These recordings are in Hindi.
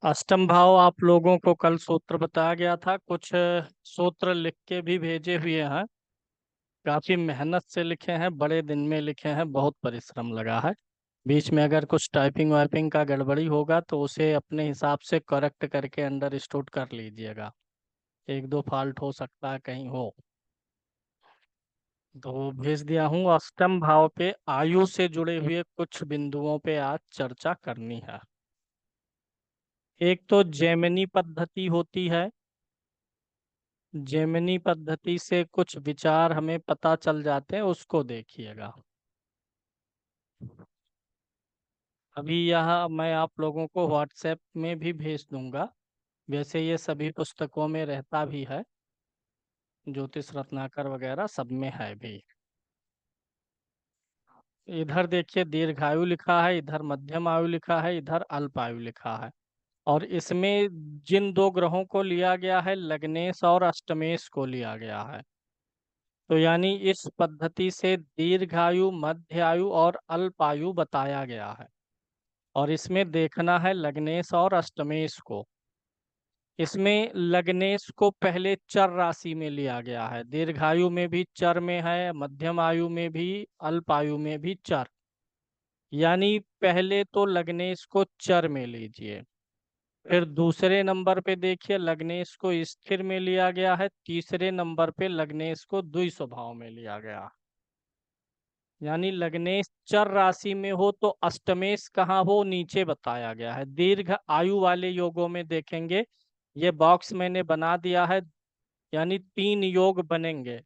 अष्टम भाव आप लोगों को कल सूत्र बताया गया था। कुछ सूत्र लिख के भी भेजे हुए हैं। काफी मेहनत से लिखे हैं, बड़े दिन में लिखे हैं, बहुत परिश्रम लगा है। बीच में अगर कुछ टाइपिंग वाइपिंग का गड़बड़ी होगा तो उसे अपने हिसाब से करेक्ट करके अंडरस्टूड कर लीजिएगा। एक दो फॉल्ट हो सकता है कहीं हो। तो भेज दिया हूँ। अष्टम भाव पे आयु से जुड़े हुए कुछ बिंदुओं पे आज चर्चा करनी है। एक तो जेमिनी पद्धति होती है। जेमिनी पद्धति से कुछ विचार हमें पता चल जाते हैं, उसको देखिएगा। अभी यह मैं आप लोगों को व्हाट्सएप में भी भेज दूंगा। वैसे ये सभी पुस्तकों में रहता भी है, ज्योतिष रत्नाकर वगैरह सब में है भी। इधर देखिए दीर्घायु लिखा है, इधर मध्यम आयु लिखा है, इधर अल्प आयु लिखा है। और इसमें जिन दो ग्रहों को लिया गया है, लग्नेश और अष्टमेश को लिया गया है। तो यानी इस पद्धति से दीर्घायु, मध्य आयु और अल्प आयु बताया गया है। और इसमें देखना है लग्नेश और अष्टमेश को। इसमें लग्नेश को पहले चर राशि में लिया गया है। दीर्घायु में भी चर में है, मध्यम आयु में भी, अल्प आयु में भी चर। यानी पहले तो लग्नेश को चर में लीजिए। फिर दूसरे नंबर पे देखिए लग्नेश को स्थिर में लिया गया है। तीसरे नंबर पे लग्नेश को द्वि स्वभाव में लिया गया। यानी लग्नेश चर राशि में हो तो अष्टमेश कहाँ हो, नीचे बताया गया है। दीर्घ आयु वाले योगों में देखेंगे, ये बॉक्स मैंने बना दिया है। यानी 3 योग बनेंगे।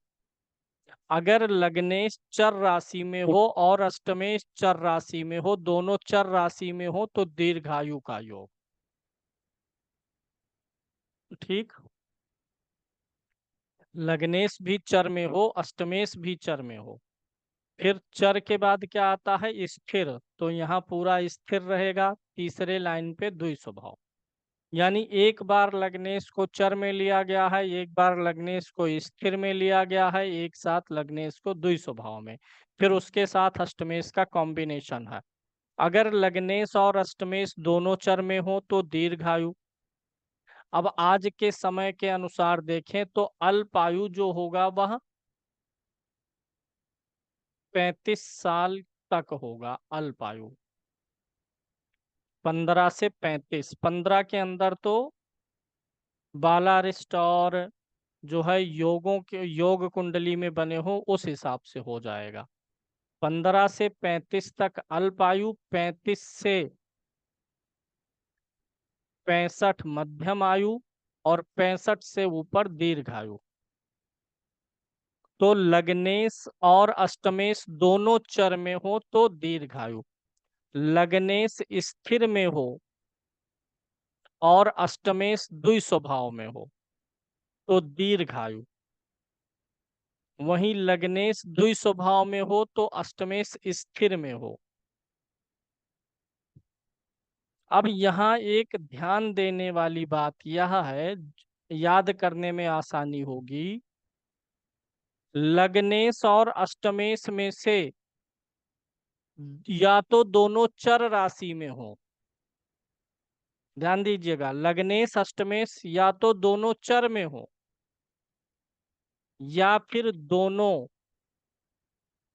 अगर लग्नेश चर राशि में हो और अष्टमेश चर राशि में हो, दोनों चर राशि में हो, तो दीर्घायु का योग। ठीक। लग्नेश भी चर में हो, अष्टमेश भी चर में हो। फिर चर के बाद क्या आता है, स्थिर। तो यहाँ पूरा स्थिर रहेगा। तीसरे लाइन पे द्वि स्वभाव। यानी एक बार लग्नेश को चर में लिया गया है, एक बार लग्नेश को स्थिर में लिया गया है, एक साथ लग्नेश को द्वि स्वभाव में। फिर उसके साथ अष्टमेश का कॉम्बिनेशन है। अगर लग्नेश और अष्टमेश दोनों चर में हो तो दीर्घायु। अब आज के समय के अनुसार देखें तो अल्पायु जो होगा वह 35 साल तक होगा। अल्पायु 15 से 35। 15 के अंदर तो बालारिष्ट और जो है योगों के योग कुंडली में बने हो उस हिसाब से हो जाएगा। 15 से 35 तक अल्पायु, 35 से 65 मध्यम आयु और 65 से ऊपर दीर्घायु। तो लग्नेश और अष्टमेश दोनों चर में हो तो दीर्घायु। लग्नेश स्थिर में हो और अष्टमेश द्वि स्वभाव में हो तो दीर्घायु। वहीं लग्नेश द्वि स्वभाव में हो तो अष्टमेश स्थिर में हो। अब यहाँ एक ध्यान देने वाली बात यह है, याद करने में आसानी होगी। लग्नेश और अष्टमेश में से या तो दोनों चर राशि में हो। ध्यान दीजिएगा, लग्नेश अष्टमेश या तो दोनों चर में हो या फिर दोनों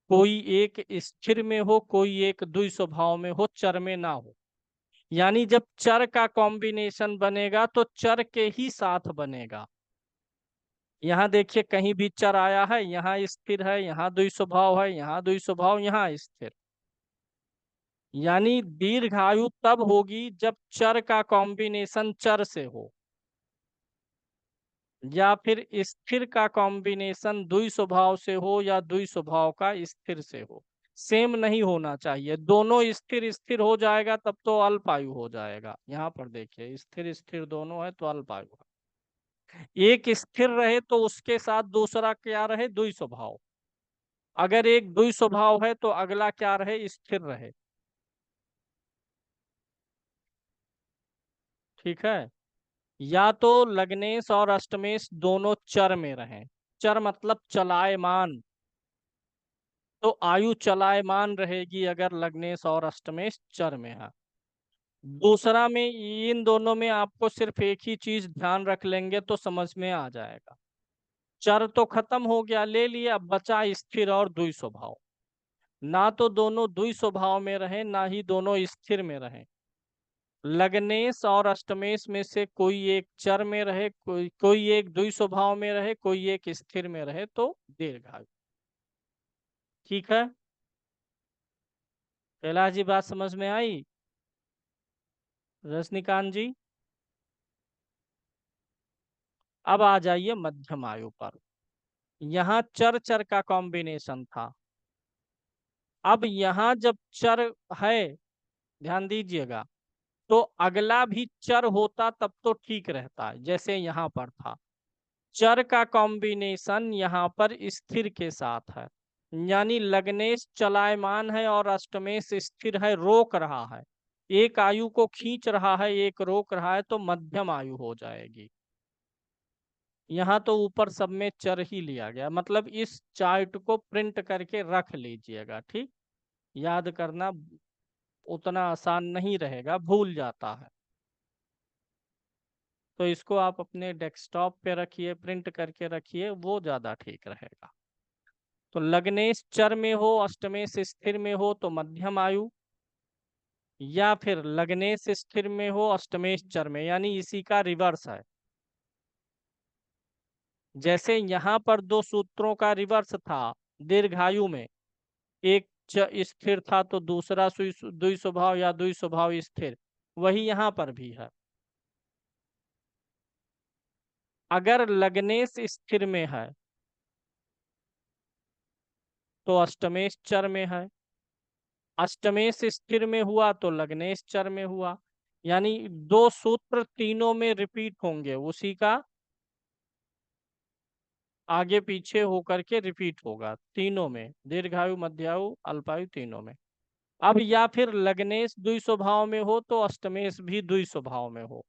कोई एक स्थिर में हो, कोई एक द्वि स्वभाव में हो, चर में ना हो। यानी जब चर का कॉम्बिनेशन बनेगा तो चर के ही साथ बनेगा। यहाँ देखिए कहीं भी चर आया है, यहाँ स्थिर है, यहाँ द्वि स्वभाव है, यहाँ द्वि स्वभाव, यहाँ स्थिर। यानी दीर्घायु तब होगी जब चर का कॉम्बिनेशन चर से हो या फिर स्थिर का कॉम्बिनेशन द्वि स्वभाव से हो या द्वि स्वभाव का स्थिर से हो। सेम नहीं होना चाहिए। दोनों स्थिर स्थिर हो जाएगा तब तो अल्पायु हो जाएगा। यहाँ पर देखिए स्थिर स्थिर दोनों है तो अल्पायु है। एक स्थिर रहे तो उसके साथ दूसरा क्या रहे, द्वि स्वभाव। अगर एक द्वि स्वभाव है तो अगला क्या रहे, स्थिर रहे। ठीक है। या तो लग्नेश और अष्टमेश दोनों चर में रहें। चर मतलब चलायमान। तो आयु चलायमान रहेगी अगर लग्नेश और अष्टमेश चर में है। दूसरा में इन दोनों में आपको सिर्फ एक ही चीज ध्यान रख लेंगे तो समझ में आ जाएगा। चर तो खत्म हो गया, ले लिया, अब बचा स्थिर और द्वि स्वभाव। ना तो दोनों द्वि स्वभाव में रहे, ना ही दोनों स्थिर में रहे। लग्नेश और अष्टमेश में से कोई एक चर में रहे, कोई कोई एक द्वि स्वभाव में रहे, कोई एक स्थिर में रहे तो दीर्घायु। ठीक है, कैलाश जी बात समझ में आई? रजनीकांत जी, अब आ जाइए मध्यम आयु पर। यहाँ चर चर का कॉम्बिनेशन था। अब यहाँ जब चर है, ध्यान दीजिएगा, तो अगला भी चर होता तब तो ठीक रहता है, जैसे यहाँ पर था। चर का कॉम्बिनेशन यहाँ पर स्थिर के साथ है, यानी लग्नेश चलायमान है और अष्टमेश स्थिर है, रोक रहा है। एक आयु को खींच रहा है, एक रोक रहा है, तो मध्यम आयु हो जाएगी। यहाँ तो ऊपर सब में चर ही लिया गया, मतलब इस चार्ट को प्रिंट करके रख लीजिएगा, ठीक। याद करना उतना आसान नहीं रहेगा, भूल जाता है। तो इसको आप अपने डेस्कटॉप पे रखिए, प्रिंट करके रखिए, वो ज्यादा ठीक रहेगा। तो लग्नेश चर में हो, अष्टमेश स्थिर में हो तो मध्यम आयु, या फिर लग्नेश स्थिर में हो, अष्टमेश चर में, यानी इसी का रिवर्स है। जैसे यहाँ पर दो सूत्रों का रिवर्स था दीर्घायु में, एक स्थिर था तो दूसरा द्वि स्वभाव या द्वि स्वभाव स्थिर, वही यहाँ पर भी है। अगर लग्नेश स्थिर में है तो अष्टमेश चर में है, अष्टमेश स्थिर में हुआ तो लग्नेश चर में हुआ। यानी दो सूत्र तीनों में रिपीट होंगे, उसी का आगे पीछे होकर के रिपीट होगा तीनों में, दीर्घायु मध्यायु अल्पायु तीनों में। अब या फिर लग्नेश द्वि स्वभाव में हो तो अष्टमेश भी द्वि स्वभाव में हो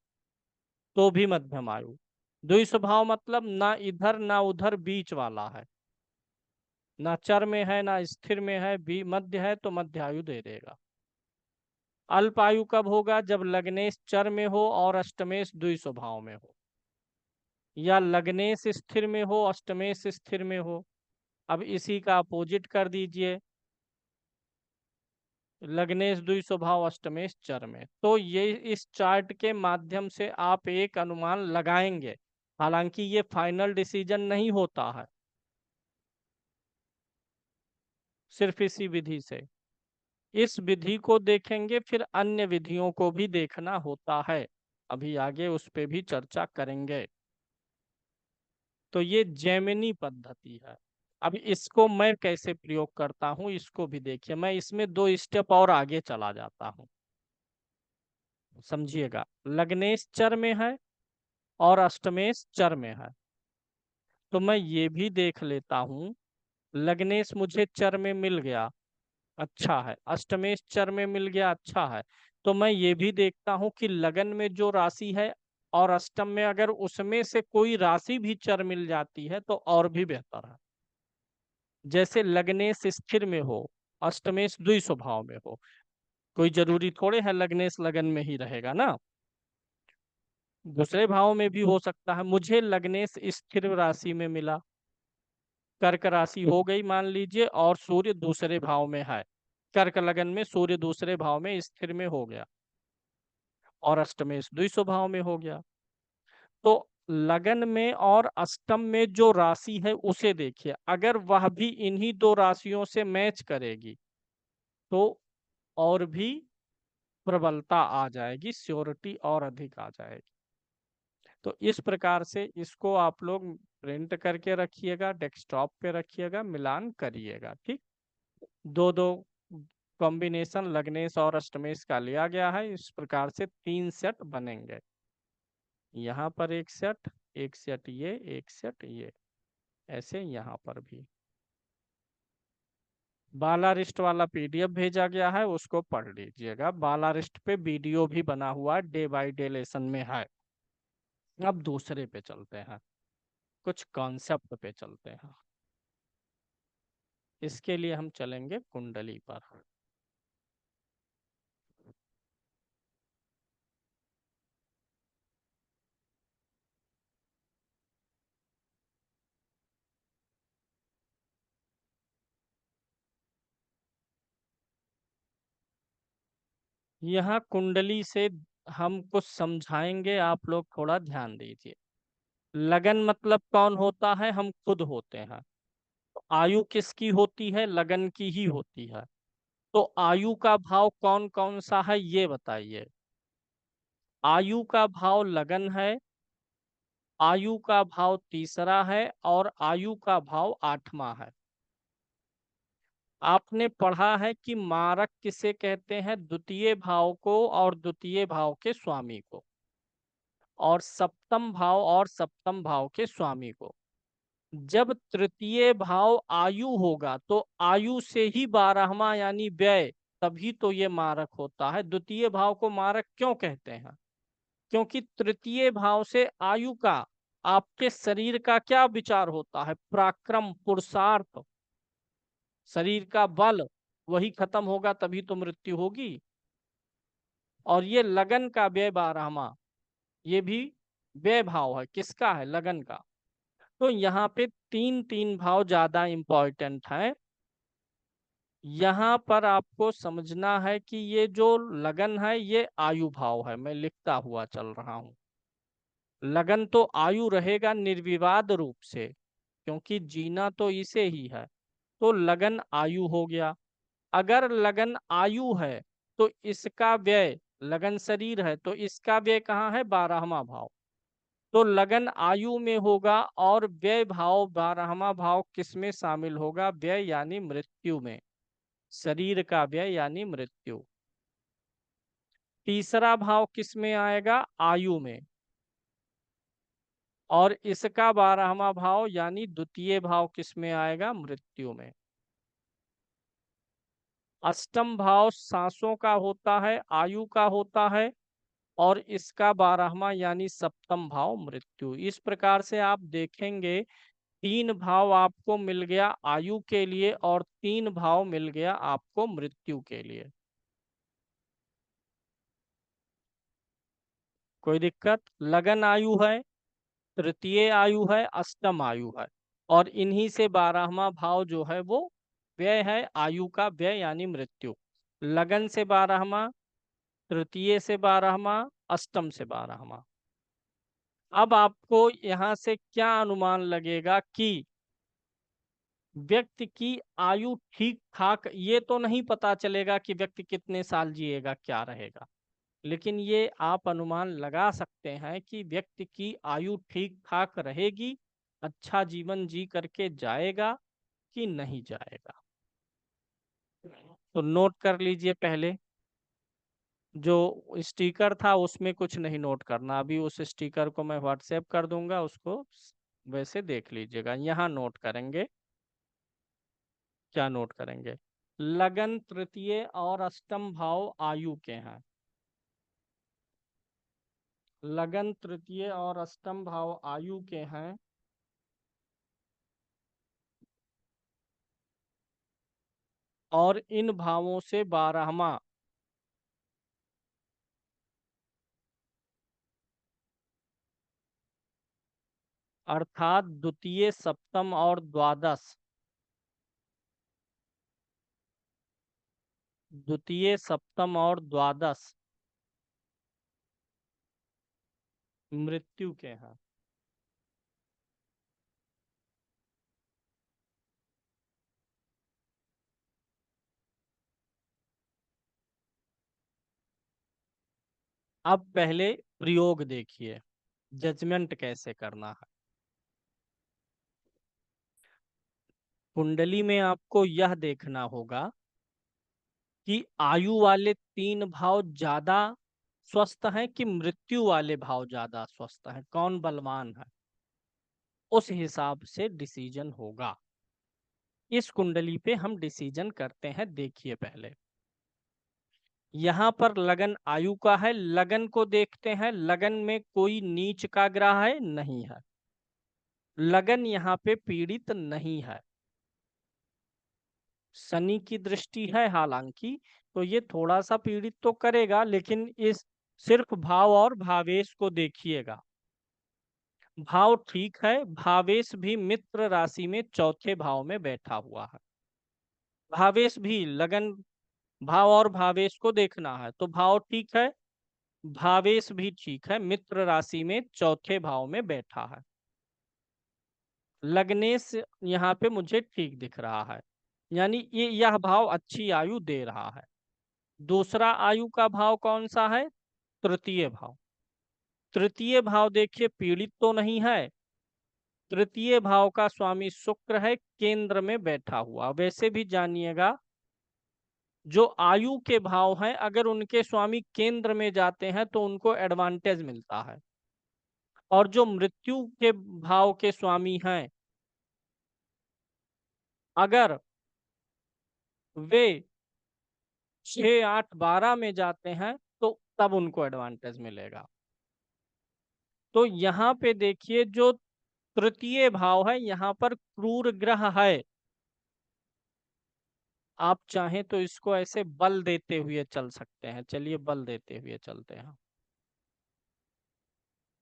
तो भी मध्यम आयु। द्वि स्वभाव मतलब ना इधर ना उधर, बीच वाला है, ना चर में है ना स्थिर में है, भी मध्य है तो मध्य आयु दे देगा। अल्पायु कब होगा? जब लग्नेश चर में हो और अष्टमेश द्वि स्वभाव में हो, या लग्नेश स्थिर में हो अष्टमेश स्थिर में हो। अब इसी का अपोजिट कर दीजिए, लग्नेश द्वि स्वभाव अष्टमेश चर में, तो ये इस चार्ट के माध्यम से आप एक अनुमान लगाएंगे। हालांकि ये फाइनल डिसीजन नहीं होता है, सिर्फ इसी विधि से। इस विधि को देखेंगे फिर अन्य विधियों को भी देखना होता है, अभी आगे उस पे भी चर्चा करेंगे। तो ये जेमिनी पद्धति है। अब इसको मैं कैसे प्रयोग करता हूँ इसको भी देखिए, मैं इसमें दो स्टेप और आगे चला जाता हूँ, समझिएगा। लग्नेश चर में है और अष्टमेश चर में है, तो मैं ये भी देख लेता हूँ। लग्नेश मुझे चर में मिल गया, अच्छा है। अष्टमेश चर में मिल गया, अच्छा है। तो मैं ये भी देखता हूँ कि लगन में जो राशि है और अष्टम में अगर उसमें से कोई राशि भी चर मिल जाती है तो और भी बेहतर है। जैसे लग्नेश स्थिर में हो, अष्टमेश द्वि स्वभाव में हो, कोई जरूरी थोड़े है लग्नेश लगन में ही रहेगा ना, दूसरे भाव में भी हो सकता है। मुझे लग्नेश स्थिर राशि में मिला, कर्क राशि हो गई मान लीजिए, और सूर्य दूसरे भाव में है, कर्क लगन में सूर्य दूसरे भाव में स्थिर में हो गया, और अष्टमेश द्वि स्वभाव में हो गया। तो लगन में और अष्टम में जो राशि है उसे देखिए, अगर वह भी इन्हीं दो राशियों से मैच करेगी तो और भी प्रबलता आ जाएगी, श्योरिटी और अधिक आ जाएगी। तो इस प्रकार से इसको आप लोग प्रिंट करके रखिएगा, डेस्कटॉप पे रखिएगा, मिलान करिएगा, ठीक। दो दो कॉम्बिनेशन लग्नेश और अष्टमेश का लिया गया है, इस प्रकार से तीन सेट बनेंगे। यहाँ पर एक सेट ये, एक सेट ये, ऐसे यहाँ पर भी। बालारिस्ट वाला पीडीएफ भेजा गया है, उसको पढ़ लीजिएगा। बालारिस्ट पे वीडियो भी बना हुआ है, डे बाय डे लेसन में है। अब दूसरे पे चलते हैं, कुछ कॉन्सेप्ट पे चलते हैं। इसके लिए हम चलेंगे कुंडली पर। यहाँ कुंडली से हम कुछ समझाएंगे, आप लोग थोड़ा ध्यान दीजिए। लगन मतलब कौन होता है? हम खुद होते हैं। तो आयु किसकी होती है? लगन की ही होती है। तो आयु का भाव कौन कौन सा है ये बताइए। आयु का भाव लगन है, आयु का भाव तीसरा है, और आयु का भाव आठवां है। आपने पढ़ा है कि मारक किसे कहते हैं? द्वितीय भाव को और द्वितीय भाव के स्वामी को, और सप्तम भाव के स्वामी को। जब तृतीय भाव आयु होगा तो आयु से ही 12वां यानी व्यय, तभी तो ये मारक होता है। द्वितीय भाव को मारक क्यों कहते हैं? क्योंकि तृतीय भाव से आयु का, आपके शरीर का क्या विचार होता है? पराक्रम, पुरुषार्थ, शरीर का बल, वही खत्म होगा तभी तो मृत्यु होगी। और ये लगन का व्यय 12वां, ये भी व्यय भाव है। किसका है? लगन का। तो यहाँ पे तीन तीन भाव ज्यादा इंपॉर्टेंट है। यहाँ पर आपको समझना है कि ये जो लगन है ये आयु भाव है। मैं लिखता हुआ चल रहा हूँ। लगन तो आयु रहेगा निर्विवाद रूप से, क्योंकि जीना तो इसे ही है। तो लगन आयु हो गया। अगर लगन आयु है तो इसका व्यय, लगन शरीर है तो इसका व्यय कहाँ है? 12वां भाव। तो लगन आयु में होगा, और व्यय भाव 12वां भाव किस में शामिल होगा? व्यय यानी मृत्यु में। शरीर का व्यय यानी मृत्यु। तीसरा भाव किस में आएगा? आयु में। और इसका 12वां भाव यानी द्वितीय भाव किस में आएगा? मृत्यु में। अष्टम भाव सांसों का होता है, आयु का होता है, और इसका 12वां यानी सप्तम भाव मृत्यु। इस प्रकार से आप देखेंगे, तीन भाव आपको मिल गया आयु के लिए, और तीन भाव मिल गया आपको मृत्यु के लिए। कोई दिक्कत? लगन आयु है, तृतीय आयु है, अष्टम आयु है, और इन्हीं से 12वां भाव जो है वो व्यय है। आयु का व्यय यानी मृत्यु। लगन से 12वां, तृतीय से 12वां, अष्टम से 12वां। अब आपको यहाँ से क्या अनुमान लगेगा कि व्यक्ति की आयु ठीक ठाक, ये तो नहीं पता चलेगा कि व्यक्ति कितने साल जिएगा, क्या रहेगा, लेकिन ये आप अनुमान लगा सकते हैं कि व्यक्ति की आयु ठीक ठाक रहेगी, अच्छा जीवन जी करके जाएगा कि नहीं जाएगा। तो नोट कर लीजिए पहले। जो स्टिकर था उसमें कुछ नहीं नोट करना, अभी उस स्टिकर को मैं व्हाट्सएप कर दूंगा, उसको वैसे देख लीजिएगा। यहाँ नोट करेंगे, क्या नोट करेंगे? लगन तृतीय और अष्टम भाव आयु के हैं। लगन तृतीय और अष्टम भाव आयु के हैं, और इन भावों से 12वां, अर्थात द्वितीय, सप्तम और द्वादश, द्वितीय, सप्तम और द्वादश मृत्यु के हैं। अब पहले प्रयोग देखिए, जजमेंट कैसे करना है। कुंडली में आपको यह देखना होगा कि आयु वाले तीन भाव ज्यादा स्वस्थ हैं कि मृत्यु वाले भाव ज्यादा स्वस्थ हैं, कौन बलवान है, उस हिसाब से डिसीजन होगा। इस कुंडली पे हम डिसीजन करते हैं। देखिए पहले, यहाँ पर लगन आयु का है, लगन को देखते हैं। लगन में कोई नीच का ग्रह है? नहीं है। लगन यहाँ पे पीड़ित नहीं है। शनि की दृष्टि है हालांकि, तो ये थोड़ा सा पीड़ित तो करेगा, लेकिन इस सिर्फ भाव और भावेश को देखिएगा। भाव ठीक है, भावेश भी मित्र राशि में चौथे भाव में बैठा हुआ है। भावेश भी लगन भाव और भावेश को देखना है। तो भाव ठीक है, भावेश भी ठीक है, मित्र राशि में चौथे भाव में बैठा है। लग्नेश यहाँ पे मुझे ठीक दिख रहा है, यानी यह भाव अच्छी आयु दे रहा है। दूसरा आयु का भाव कौन सा है? तृतीय भाव। तृतीय भाव देखिए पीड़ित तो नहीं है। तृतीय भाव का स्वामी शुक्र है, केंद्र में बैठा हुआ। वैसे भी जानिएगा, जो आयु के भाव हैं अगर उनके स्वामी केंद्र में जाते हैं तो उनको एडवांटेज मिलता है। और जो मृत्यु के भाव के स्वामी हैं, अगर वे 6, 8, 12 में जाते हैं तो तब उनको एडवांटेज मिलेगा। तो यहाँ पे देखिए, जो तृतीय भाव है यहाँ पर क्रूर ग्रह है। आप चाहें तो इसको ऐसे बल देते हुए चल सकते हैं। चलिए बल देते हुए चलते हैं।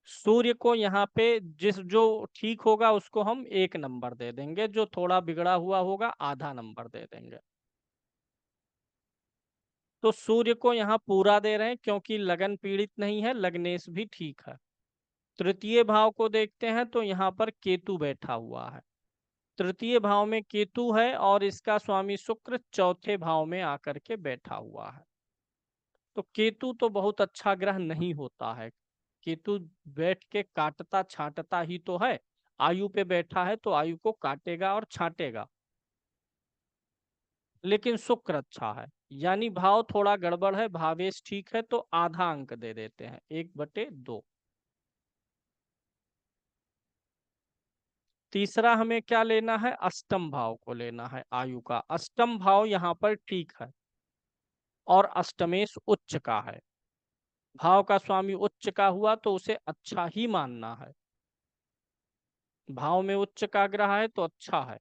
सूर्य को यहाँ पे जो ठीक होगा उसको हम 1 नंबर दे देंगे, जो थोड़ा बिगड़ा हुआ होगा आधा नंबर दे देंगे। तो सूर्य को यहाँ पूरा दे रहे हैं क्योंकि लगन पीड़ित नहीं है, लग्नेश भी ठीक है। तृतीय भाव को देखते हैं तो यहाँ पर केतु बैठा हुआ है। तृतीय भाव में केतु है और इसका स्वामी शुक्र चौथे भाव में आकर के बैठा हुआ है। तो केतु तो बहुत अच्छा ग्रह नहीं होता है। केतु बैठ के काटता छांटता ही तो है। आयु पे बैठा है तो आयु को काटेगा और छांटेगा। लेकिन शुक्र अच्छा है, यानी भाव थोड़ा गड़बड़ है, भावेश ठीक है, तो आधा अंक दे देते हैं, 1/2। तीसरा हमें क्या लेना है? अष्टम भाव को लेना है आयु का। अष्टम भाव यहाँ पर ठीक है और अष्टमेश उच्च का है। भाव का स्वामी उच्च का हुआ तो उसे अच्छा ही मानना है। भाव में उच्च का ग्रह है तो अच्छा है,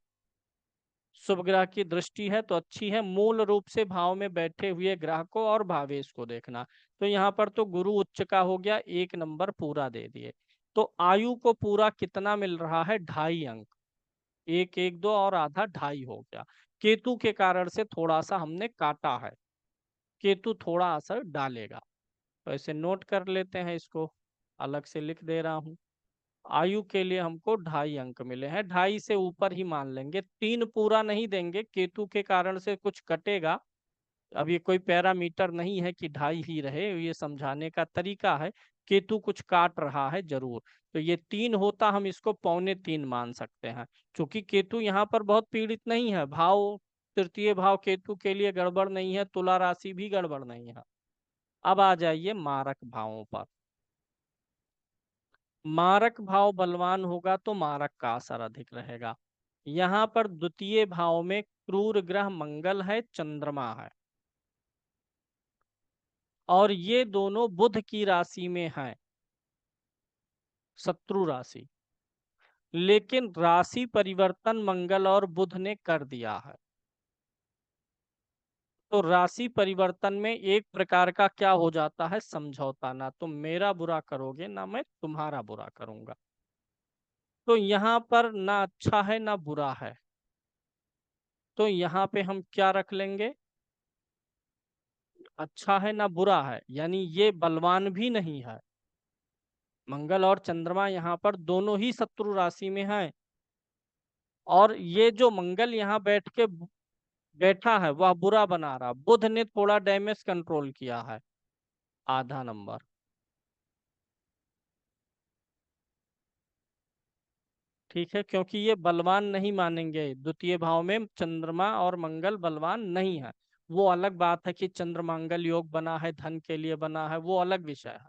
शुभ ग्रह की दृष्टि है तो अच्छी है। मूल रूप से भाव में बैठे हुए ग्रह को और भावेश को देखना। तो यहाँ पर तो गुरु उच्च का हो गया, 1 नंबर पूरा दे दिए। तो आयु को पूरा कितना मिल रहा है? 2.5 अंक। 1, 1, 2 और आधा 2.5 हो गया। केतु के कारण से थोड़ा सा हमने काटा है, केतु थोड़ा असर डालेगा। तो ऐसे नोट कर लेते हैं, इसको अलग से लिख दे रहा हूँ। आयु के लिए हमको 2.5 अंक मिले हैं, 2.5 से ऊपर ही मान लेंगे, 3 पूरा नहीं देंगे, केतु के कारण से कुछ कटेगा। अब ये कोई पैरामीटर नहीं है कि 2.5 ही रहे, ये समझाने का तरीका है। केतु कुछ काट रहा है जरूर। तो ये 3 होता, हम इसको 2.25 मान सकते हैं। क्योंकि केतु यहाँ पर बहुत पीड़ित नहीं है, भाव तृतीय भाव केतु के लिए गड़बड़ नहीं है, तुला राशि भी गड़बड़ नहीं है। अब आ जाइए मारक भावों पर। मारक भाव बलवान होगा तो मारक का असर अधिक रहेगा। यहाँ पर द्वितीय भाव में क्रूर ग्रह मंगल है, चंद्रमा है, और ये दोनों बुध की राशि में हैं, शत्रु राशि। लेकिन राशि परिवर्तन मंगल और बुध ने कर दिया है। तो राशि परिवर्तन में एक प्रकार का क्या हो जाता है? समझौता। ना तुम मेरा बुरा करोगे ना मैं तुम्हारा बुरा करूंगा। तो यहाँ पर ना अच्छा है ना बुरा है, तो यहाँ पे हम क्या रख लेंगे? अच्छा है ना बुरा है, यानी ये बलवान भी नहीं है। मंगल और चंद्रमा यहाँ पर दोनों ही शत्रु राशि में हैं। और ये जो मंगल यहाँ बैठ के बैठा है वह बुरा बना रहा, बुध ने थोड़ा डैमेज कंट्रोल किया है, आधा नंबर। ठीक है, क्योंकि ये बलवान नहीं मानेंगे, द्वितीय भाव में चंद्रमा और मंगल बलवान नहीं है। वो अलग बात है कि चंद्रमंगल योग बना है, धन के लिए बना है, वो अलग विषय है।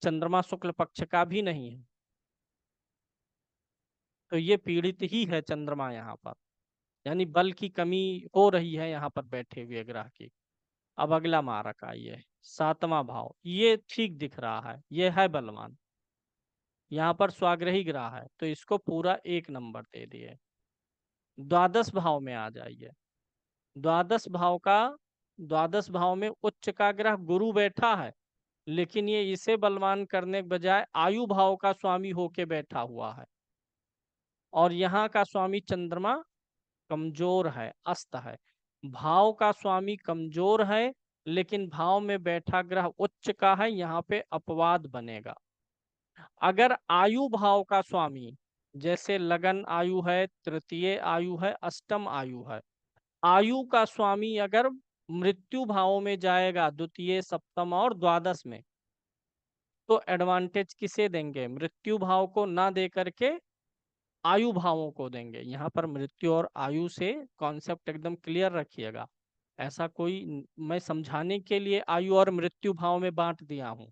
चंद्रमा शुक्ल पक्ष का भी नहीं है। तो ये पीड़ित ही है चंद्रमा यहाँ पर, यानी बल की कमी हो रही है यहाँ पर बैठे हुए ग्रह की। अब अगला मारक आइए, 7वां भाव। ये ठीक दिख रहा है, ये है बलवान। यहाँ पर स्वाग्रही ग्रह है तो इसको पूरा 1 नंबर दे दिए। द्वादश भाव में आ जाइए। द्वादश भाव का द्वादश भाव में उच्च का ग्रह गुरु बैठा है, लेकिन ये इसे बलवान करने के बजाय आयु भाव का स्वामी होके बैठा हुआ है। और यहाँ का स्वामी चंद्रमा कमजोर है, अस्त है। भाव का स्वामी कमजोर है, लेकिन भाव में बैठा ग्रह उच्च का है, यहाँ पे अपवाद बनेगा। अगर आयु भाव का स्वामी, जैसे लगन आयु है, तृतीय आयु है, अष्टम आयु है, आयु का स्वामी अगर मृत्यु भाव में जाएगा, द्वितीय, सप्तम और द्वादश में, तो एडवांटेज किसे देंगे? मृत्यु भाव को ना दे करके आयु भावों को देंगे। यहाँ पर मृत्यु और आयु से कॉन्सेप्ट एकदम क्लियर रखिएगा। ऐसा कोई मैं समझाने के लिए आयु और मृत्यु भाव में बांट दिया हूँ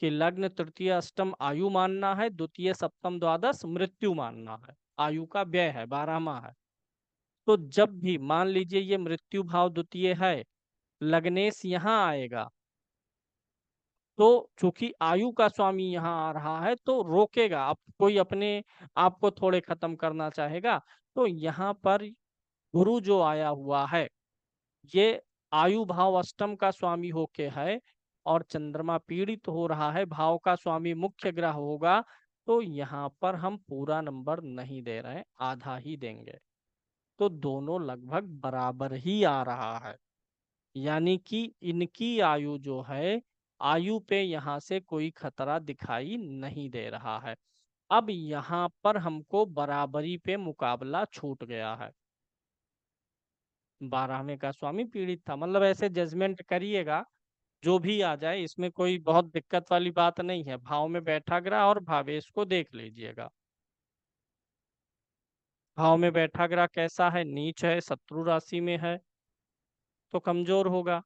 कि लग्न तृतीय अष्टम आयु मानना है, द्वितीय सप्तम द्वादश मृत्यु मानना है। आयु का व्यय है, 12वां है। तो जब भी मान लीजिए ये मृत्यु भाव द्वितीय है, लग्नेश यहाँ आएगा, तो चूंकि आयु का स्वामी यहाँ आ रहा है तो रोकेगा। आप कोई अपने आप को थोड़े खत्म करना चाहेगा, तो यहाँ पर गुरु जो आया हुआ है, ये आयु भाव अष्टम का स्वामी होके है, और चंद्रमा पीड़ित हो रहा है, भाव का स्वामी मुख्य ग्रह होगा, तो यहाँ पर हम पूरा नंबर नहीं दे रहे हैं, आधा ही देंगे। तो दोनों लगभग बराबर ही आ रहा है, यानी कि इनकी आयु जो है, आयु पे यहाँ से कोई खतरा दिखाई नहीं दे रहा है। अब यहाँ पर हमको बराबरी पे मुकाबला छूट गया है। 12वें का स्वामी पीड़ित था, मतलब ऐसे जजमेंट करिएगा, जो भी आ जाए इसमें कोई बहुत दिक्कत वाली बात नहीं है। भाव में बैठा ग्रह और भावेश को देख लीजिएगा। भाव में बैठा ग्रह कैसा है? नीच है, शत्रु राशि में है, तो कमजोर होगा।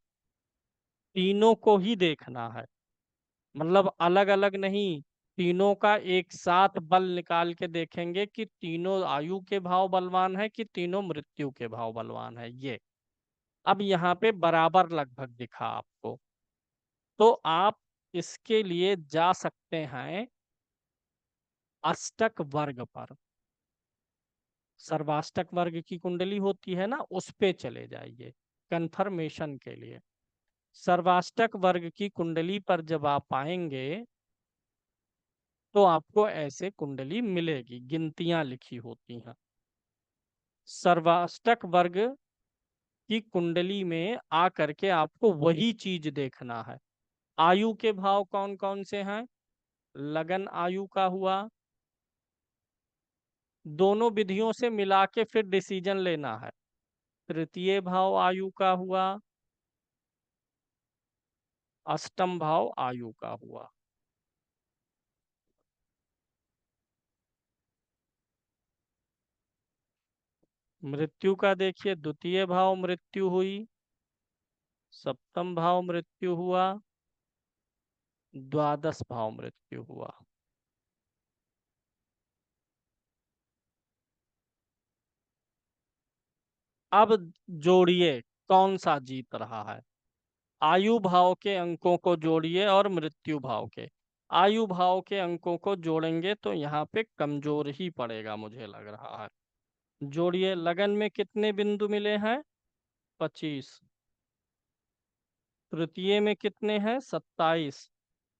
तीनों को ही देखना है, मतलब अलग अलग नहीं, तीनों का एक साथ बल निकाल के देखेंगे कि तीनों आयु के भाव बलवान है कि तीनों मृत्यु के भाव बलवान है। ये अब यहाँ पे बराबर लगभग दिखा आपको, तो आप इसके लिए जा सकते हैं अष्टक वर्ग पर। सर्वाष्टक वर्ग की कुंडली होती है ना, उस पे चले जाइए कंफर्मेशन के लिए। सर्वाष्टक वर्ग की कुंडली पर जब आप आएंगे, तो आपको ऐसे कुंडली मिलेगी, गिनतियां लिखी होती हैं। सर्वाष्टक वर्ग की कुंडली में आ करके आपको वही चीज देखना है। आयु के भाव कौन कौन से हैं? लगन आयु का हुआ, दोनों विधियों से मिला के फिर डिसीजन लेना है। तृतीय भाव आयु का हुआ, अष्टम भाव आयु का हुआ। मृत्यु का देखिए, द्वितीय भाव मृत्यु हुई, सप्तम भाव मृत्यु हुआ, द्वादश भाव मृत्यु हुआ। अब जोड़िए कौन सा जीत रहा है। आयु भाव के अंकों को जोड़िए और मृत्यु भाव के। आयु भाव के अंकों को जोड़ेंगे तो यहाँ पे कमजोर ही पड़ेगा, मुझे लग रहा है। जोड़िए, लगन में कितने बिंदु मिले हैं? 25। तृतीय में कितने हैं? 27।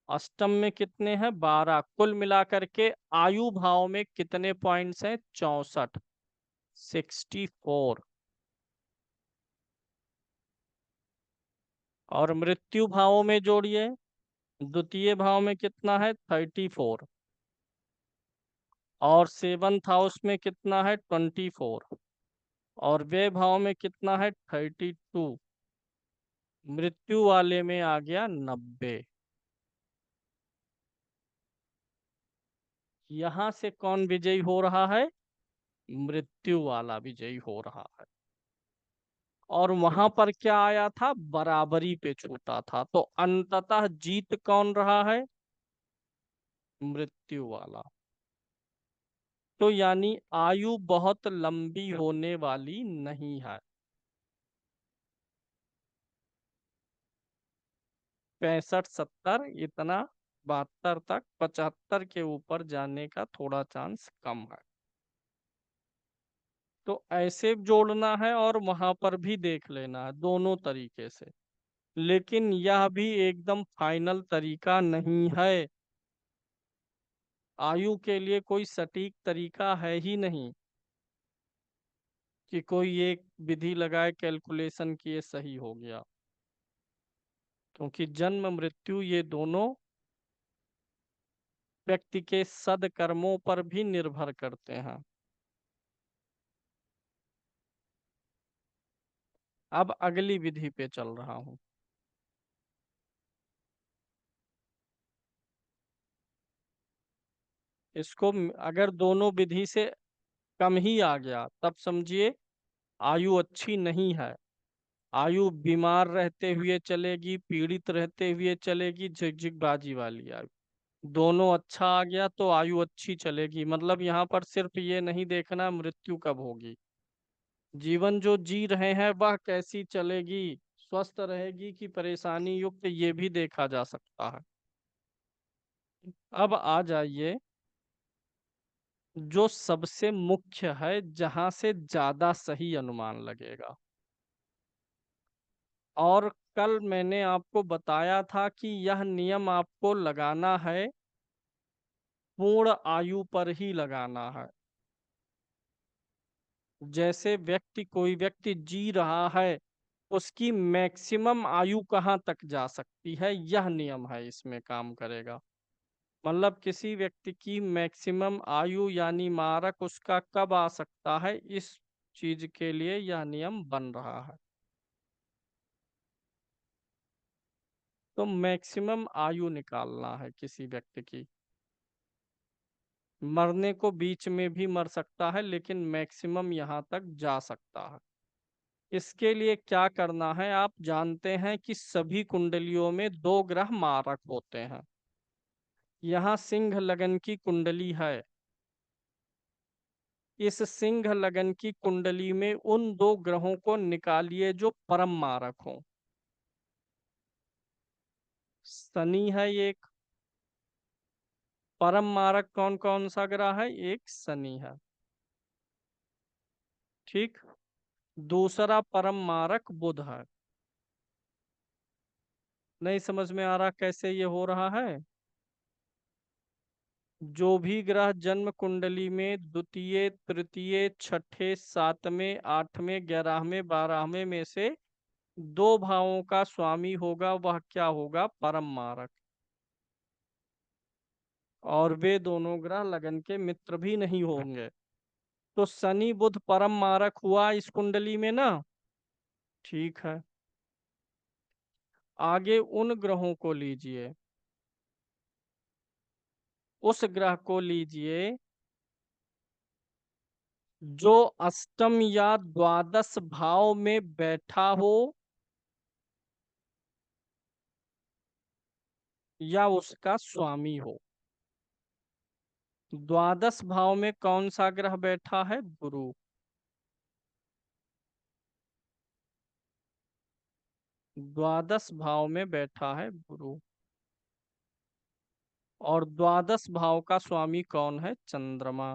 अष्टम में कितने हैं? 12। कुल मिलाकर के आयु भाव में कितने पॉइंट्स हैं? 64। 64। और मृत्यु भावों में जोड़िए, द्वितीय भाव में कितना है? 34। और सेवंथ हाउस में कितना है? 24। और व्यय भाव में कितना है? 32। मृत्यु वाले में आ गया 90। यहां से कौन विजयी हो रहा है? मृत्यु वाला विजयी हो रहा है। और वहां पर क्या आया था? बराबरी पे छूटा था, तो अंततः जीत कौन रहा है? मृत्यु वाला। तो यानी आयु बहुत लंबी होने वाली नहीं है। 65 70 इतना, 72 तक, 75 के ऊपर जाने का थोड़ा चांस कम है। तो ऐसे जोड़ना है और वहां पर भी देख लेना है, दोनों तरीके से। लेकिन यह भी एकदम फाइनल तरीका नहीं है। आयु के लिए कोई सटीक तरीका है ही नहीं। कि कोई एक विधि लगाए कैलकुलेशन किए सही हो गया, क्योंकि जन्म मृत्यु ये दोनों व्यक्ति के सदकर्मों पर भी निर्भर करते हैं। अब अगली विधि पे चल रहा हूं। इसको अगर दोनों विधि से कम ही आ गया तब समझिए आयु अच्छी नहीं है। आयु बीमार रहते हुए चलेगी, पीड़ित रहते हुए चलेगी, झिकझिकबाजी वाली आयु। दोनों अच्छा आ गया तो आयु अच्छी चलेगी, मतलब यहाँ पर सिर्फ ये नहीं देखना मृत्यु कब होगी, जीवन जो जी रहे हैं वह कैसी चलेगी, स्वस्थ रहेगी कि परेशानी युक्त, ये भी देखा जा सकता है। अब आ जाइए जो सबसे मुख्य है, जहां से ज्यादा सही अनुमान लगेगा। और कल मैंने आपको बताया था कि यह नियम आपको लगाना है, पूर्ण आयु पर ही लगाना है। जैसे कोई व्यक्ति जी रहा है, उसकी मैक्सिमम आयु कहाँ तक जा सकती है, यह नियम है इसमें काम करेगा। मतलब किसी व्यक्ति की मैक्सिमम आयु यानी मारक उसका कब आ सकता है, इस चीज के लिए यह नियम बन रहा है। तो मैक्सिमम आयु निकालना है किसी व्यक्ति की। मरने को बीच में भी मर सकता है, लेकिन मैक्सिमम यहाँ तक जा सकता है। इसके लिए क्या करना है, आप जानते हैं कि सभी कुंडलियों में दो ग्रह मारक होते हैं। यहाँ सिंह लगन की कुंडली है, इस सिंह लगन की कुंडली में उन दो ग्रहों को निकालिए जो परम मारक हों। शनि है एक, परम मारक कौन कौन सा ग्रह है, एक शनि है। ठीक। दूसरा परम मारक बुध है। नहीं समझ में आ रहा कैसे ये हो रहा है। जो भी ग्रह जन्म कुंडली में द्वितीय, तृतीय, छठे, सातवें, आठवें, 11वें, 12वें में से दो भावों का स्वामी होगा, वह क्या होगा, परम मारक। और वे दोनों ग्रह लगन के मित्र भी नहीं होंगे। तो शनि बुध परम मारक हुआ इस कुंडली में ना। ठीक है। आगे उन ग्रहों को लीजिए, उस ग्रह को लीजिए जो अष्टम या द्वादश भाव में बैठा हो, या उसका स्वामी हो। द्वादश भाव में कौन सा ग्रह बैठा है, गुरु। द्वादश भाव में बैठा है गुरु। और द्वादश भाव का स्वामी कौन है, चंद्रमा।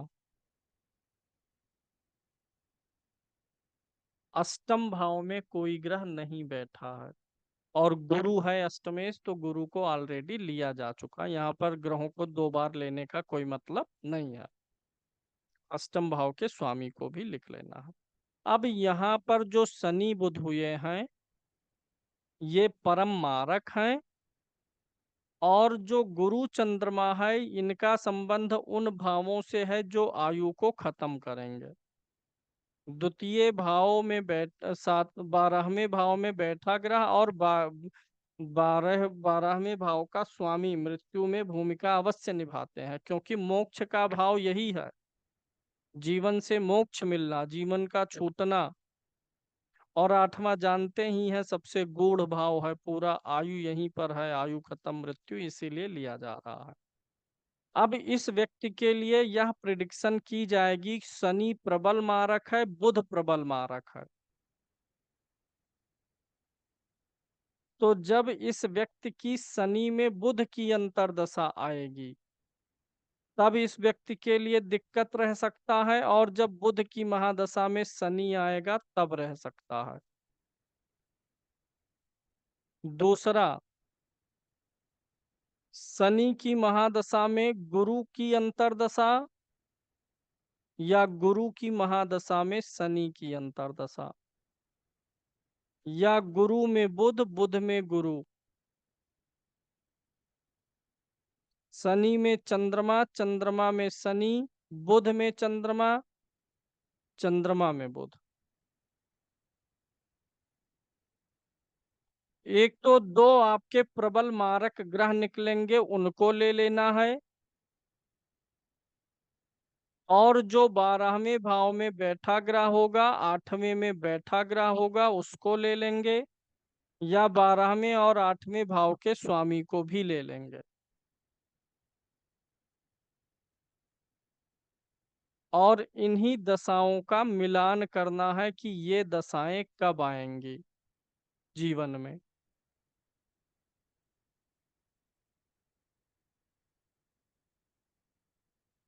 अष्टम भाव में कोई ग्रह नहीं बैठा है, और गुरु है अष्टमेश, तो गुरु को ऑलरेडी लिया जा चुका, यहाँ पर ग्रहों को दो बार लेने का कोई मतलब नहीं है। अष्टम भाव के स्वामी को भी लिख लेना है। अब यहाँ पर जो शनि बुध हुए हैं, ये परम मारक हैं। और जो गुरु चंद्रमा है, इनका संबंध उन भावों से है जो आयु को खत्म करेंगे। द्वितीय भाव में बैठ 12वें भाव में बैठा ग्रह, और 12वें भाव का स्वामी मृत्यु में भूमिका अवश्य निभाते हैं, क्योंकि मोक्ष का भाव यही है, जीवन से मोक्ष मिलना, जीवन का छूटना। और आठवां जानते ही हैं, सबसे गूढ़ भाव है, पूरा आयु यहीं पर है, आयु खत्म मृत्यु, इसीलिए लिया जा रहा है। अब इस व्यक्ति के लिए यह प्रिडिक्शन की जाएगी, शनि प्रबल मारक है, बुध प्रबल मारक है। तो जब इस व्यक्ति की शनि में बुध की अंतर्दशा आएगी, तब इस व्यक्ति के लिए दिक्कत रह सकता है, और जब बुध की महादशा में शनि आएगा तब रह सकता है। दूसरा, शनि की महादशा में गुरु की अंतर्दशा या गुरु की महादशा में शनि की अंतर्दशा, या गुरु में बुध, बुध में गुरु, शनि में चंद्रमा, चंद्रमा में शनि, बुध में चंद्रमा, चंद्रमा में बुध। एक तो दो आपके प्रबल मारक ग्रह निकलेंगे, उनको ले लेना है, और जो 12वें भाव में बैठा ग्रह होगा, 8वें में बैठा ग्रह होगा, उसको ले लेंगे, या 12वें और 8वें भाव के स्वामी को भी ले लेंगे। और इन्हीं दशाओं का मिलान करना है कि ये दशाएं कब आएंगी जीवन में।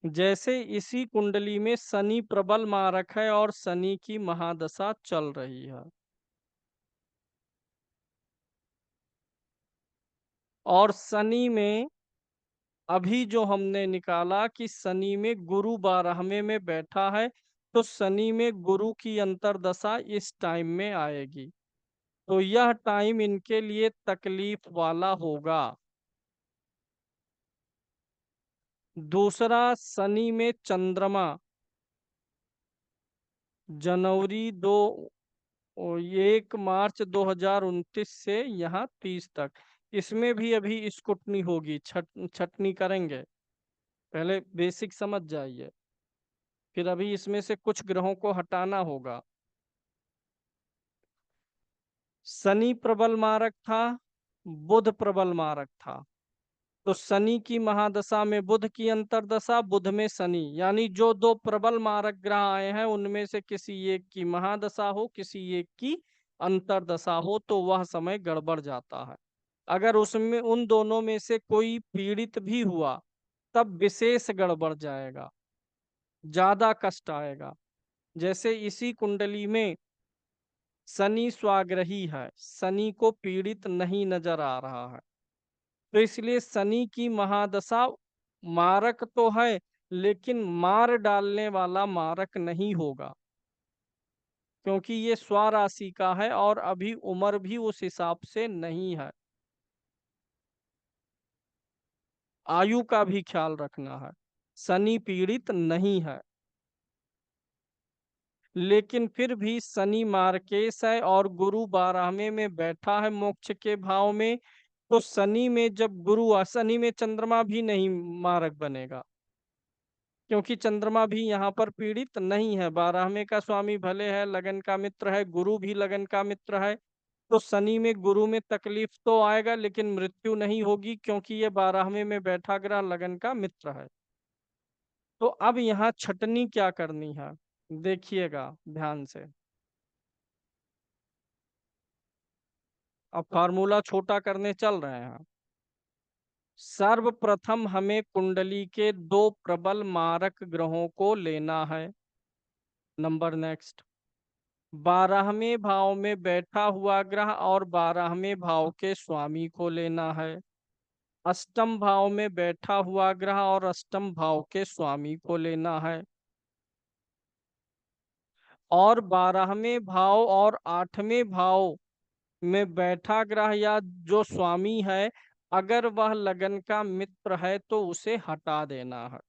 जैसे इसी कुंडली में शनि प्रबल मारक है और शनि की महादशा चल रही है, और शनि में अभी जो हमने निकाला कि शनि में गुरु 12वें में बैठा है, तो शनि में गुरु की अंतर्दशा इस टाइम में आएगी, तो यह टाइम इनके लिए तकलीफ वाला होगा। दूसरा, शनि में चंद्रमा जनवरी 1 मार्च 2029 से यहाँ 30 तक, इसमें भी अभी स्क्रूटनी होगी, छटनी करेंगे। पहले बेसिक समझ जाइए, फिर अभी इसमें से कुछ ग्रहों को हटाना होगा। शनि प्रबल मारक था, बुध प्रबल मारक था, तो शनि की महादशा में बुध की अंतर्दशा, बुध में शनि, यानी जो दो प्रबल मारक ग्रह आए हैं उनमें से किसी एक की महादशा हो, किसी एक की अंतर्दशा हो, तो वह समय गड़बड़ जाता है। अगर उसमें उन दोनों में से कोई पीड़ित भी हुआ, तब विशेष गड़बड़ जाएगा, ज्यादा कष्ट आएगा। जैसे इसी कुंडली में शनि स्वाग्रही है, शनि को पीड़ित नहीं नजर आ रहा है, तो इसलिए शनि की महादशा मारक तो है, लेकिन मार डालने वाला मारक नहीं होगा, क्योंकि ये स्वराशि का है और अभी उम्र भी उस हिसाब से नहीं है। आयु का भी ख्याल रखना है। शनि पीड़ित नहीं है, लेकिन फिर भी शनि मार्केश है और गुरु 12वें में बैठा है मोक्ष के भाव में, तो शनि में जब गुरु शनि में चंद्रमा भी नहीं मारक बनेगा, क्योंकि चंद्रमा भी यहाँ पर पीड़ित नहीं है। 12वें का स्वामी भले है, लगन का मित्र है, गुरु भी लगन का मित्र है, तो शनि में गुरु में तकलीफ तो आएगा, लेकिन मृत्यु नहीं होगी, क्योंकि ये 12वें में बैठा ग्रह लगन का मित्र है। तो अब यहाँ छटनी क्या करनी है, देखिएगा ध्यान से। अब फार्मूला छोटा करने चल रहे हैं। सर्वप्रथम हमें कुंडली के दो प्रबल मारक ग्रहों को लेना है। नंबर नेक्स्ट, 12वें भाव में बैठा हुआ ग्रह और 12वें भाव के स्वामी को लेना है। अष्टम भाव में बैठा हुआ ग्रह और अष्टम भाव के स्वामी को लेना है। और 12वें भाव और 8वें भाव में बैठा ग्रह या जो स्वामी है, अगर वह लगन का मित्र है तो उसे हटा देना है,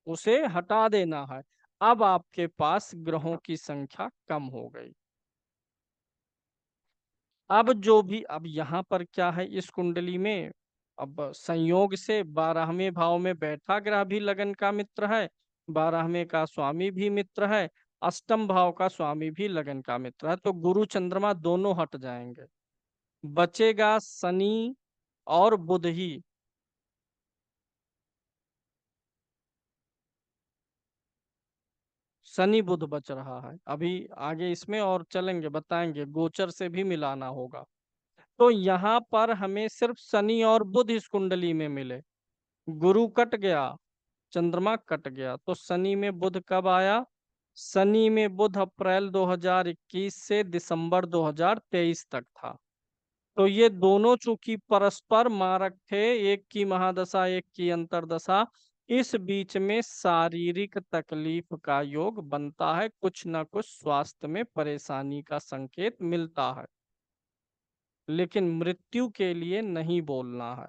उसे हटा देना है। अब आपके पास ग्रहों की संख्या कम हो गई। अब जो भी, अब यहाँ पर क्या है इस कुंडली में, अब संयोग से 12वें भाव में बैठा ग्रह भी लगन का मित्र है, 12वें का स्वामी भी मित्र है, अष्टम भाव का स्वामी भी लगन का मित्र है, तो गुरु चंद्रमा दोनों हट जाएंगे, बचेगा शनि और बुध ही। शनि बुध बच रहा है अभी, आगे इसमें और चलेंगे, बताएंगे, गोचर से भी मिलाना होगा। तो यहाँ पर हमें सिर्फ शनि और बुध इस कुंडली में मिले, गुरु कट गया, चंद्रमा कट गया, तो शनि में बुध कब आया? शनि में बुध अप्रैल 2021 से दिसंबर 2023 तक था। तो ये दोनों चूंकि परस्पर मारक थे, एक की महादशा एक की अंतर्दशा, इस बीच में शारीरिक तकलीफ का योग बनता है, कुछ न कुछ स्वास्थ्य में परेशानी का संकेत मिलता है, लेकिन मृत्यु के लिए नहीं बोलना है।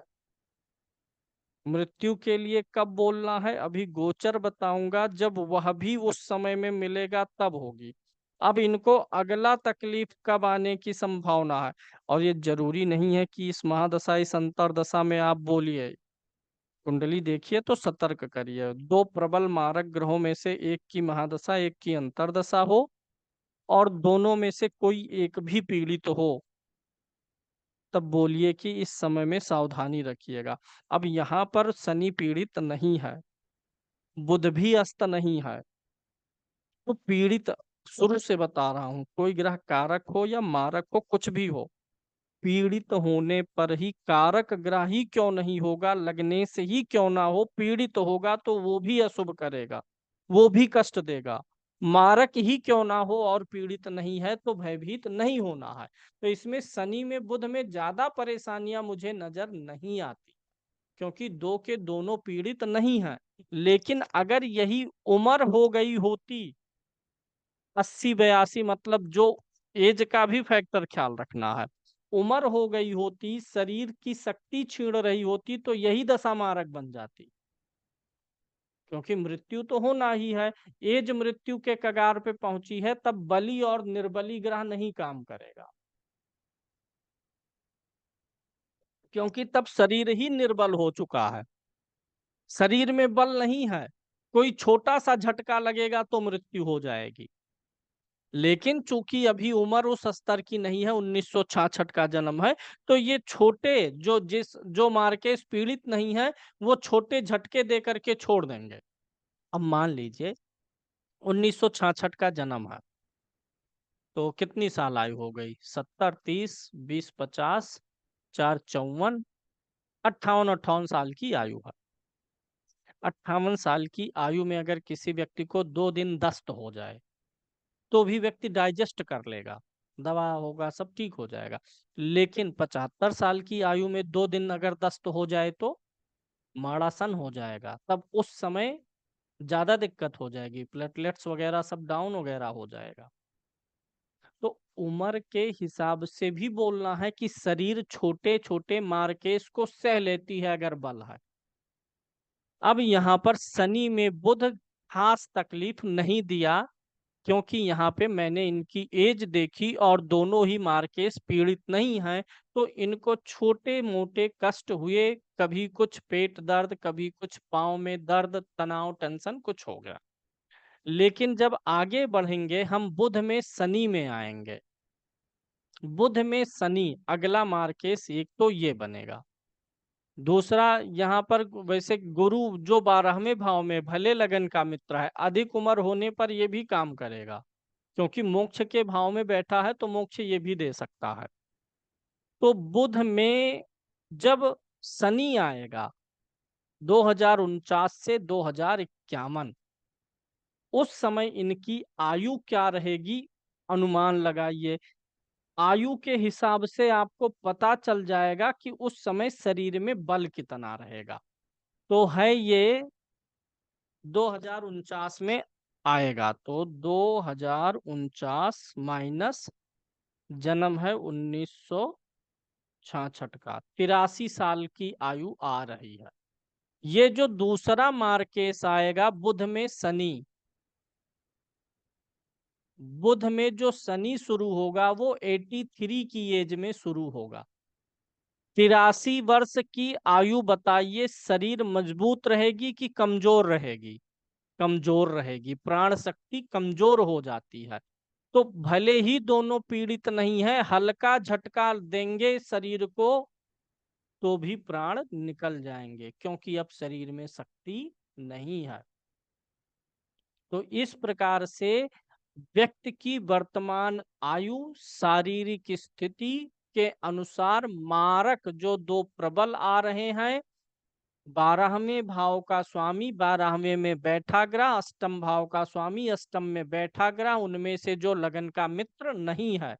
मृत्यु के लिए कब बोलना है अभी गोचर बताऊंगा, जब वह भी उस समय में मिलेगा तब होगी। अब इनको अगला तकलीफ कब आने की संभावना है, और ये जरूरी नहीं है कि इस महादशा इस अंतरदशा में आप बोलिए। कुंडली देखिए तो सतर्क करिए, दो प्रबल मारक ग्रहों में से एक की महादशा एक की अंतरदशा हो, और दोनों में से कोई एक भी पीड़ित हो, तब बोलिए कि इस समय में सावधानी रखिएगा। अब यहाँ पर शनि पीड़ित नहीं है, बुध भी अस्त नहीं है, तो पीड़ित शुरू से बता रहा हूं, कोई ग्रह कारक हो या मारक हो कुछ भी हो, पीड़ित होने पर ही, कारक ग्रह ही क्यों नहीं होगा, लगने से ही क्यों ना हो, पीड़ित होगा तो वो भी अशुभ करेगा, वो भी कष्ट देगा। मारक ही क्यों ना हो और पीड़ित नहीं है तो भयभीत नहीं होना है। तो इसमें शनि में बुध में ज्यादा परेशानियां मुझे नजर नहीं आती, क्योंकि दो के दोनों पीड़ित नहीं हैं। लेकिन अगर यही उम्र हो गई होती 80 82, मतलब जो एज का भी फैक्टर ख्याल रखना है, उम्र हो गई होती, शरीर की शक्ति छीण रही होती, तो यही दशा मारक बन जाती, क्योंकि मृत्यु तो होना ही है। एज मृत्यु के कगार पे पहुंची है, तब बली और निर्बली ग्रह नहीं काम करेगा, क्योंकि तब शरीर ही निर्बल हो चुका है, शरीर में बल नहीं है, कोई छोटा सा झटका लगेगा तो मृत्यु हो जाएगी। लेकिन चूंकि अभी उम्र उस स्तर की नहीं है, 1966 का जन्म है, तो ये छोटे जो मार्केस पीड़ित नहीं है, वो छोटे झटके दे करके छोड़ देंगे। अब मान लीजिए 1966 का जन्म है, तो कितनी साल आयु हो गई, 70 30 20 50, 4 54, 58 साल की आयु है। 58 साल की आयु में अगर किसी व्यक्ति को 2 दिन दस्त हो जाए, तो भी व्यक्ति डाइजेस्ट कर लेगा, दवा होगा सब ठीक हो जाएगा। लेकिन 75 साल की आयु में 2 दिन अगर दस्त हो जाए तो माड़ासन हो जाएगा, तब उस समय ज्यादा दिक्कत हो जाएगी, प्लेटलेट्स वगैरह सब डाउन वगैरह हो जाएगा। तो उम्र के हिसाब से भी बोलना है कि शरीर छोटे छोटे मार्केस को सह लेती है अगर बल है। अब यहाँ पर शनि में बुध खास तकलीफ नहीं दिया, क्योंकि यहाँ पे मैंने इनकी एज देखी और दोनों ही मार्केस पीड़ित नहीं हैं, तो इनको छोटे मोटे कष्ट हुए, कभी कुछ पेट दर्द, कभी कुछ पाँव में दर्द, तनाव, टेंशन कुछ हो गया। लेकिन जब आगे बढ़ेंगे हम बुध में शनि में आएंगे, बुध में शनि अगला मार्केस एक तो ये बनेगा। दूसरा, यहाँ पर वैसे गुरु जो 12वें भाव में भले लगन का मित्र है, अधिक उम्र होने पर ये भी काम करेगा, क्योंकि मोक्ष के भाव में बैठा है तो मोक्ष ये भी दे सकता है। तो बुध में जब शनि आएगा 2049 से 2051, उस समय इनकी आयु क्या रहेगी, अनुमान लगाइए। आयु के हिसाब से आपको पता चल जाएगा कि उस समय शरीर में बल कितना रहेगा। तो है ये 2049 में आएगा, तो 2049 माइनस जन्म है 1966 का, 83 साल की आयु आ रही है। ये जो दूसरा मार्केस आएगा बुध में शनि, बुध में जो शनि शुरू होगा वो 83 की एज में शुरू होगा। 83 वर्ष की आयु बताइए, शरीर मजबूत रहेगी कि कमजोर रहेगी? कमजोर रहेगी, प्राण शक्ति कमजोर हो जाती है। तो भले ही दोनों पीड़ित नहीं है, हल्का झटका देंगे शरीर को तो भी प्राण निकल जाएंगे, क्योंकि अब शरीर में शक्ति नहीं है। तो इस प्रकार से व्यक्ति की वर्तमान आयु, शारीरिक स्थिति के अनुसार मारक जो दो प्रबल आ रहे हैं, 12वें भाव का स्वामी 12वें में बैठा ग्रह, अष्टम भाव का स्वामी अष्टम में बैठा ग्रह, उनमें से जो लगन का मित्र नहीं है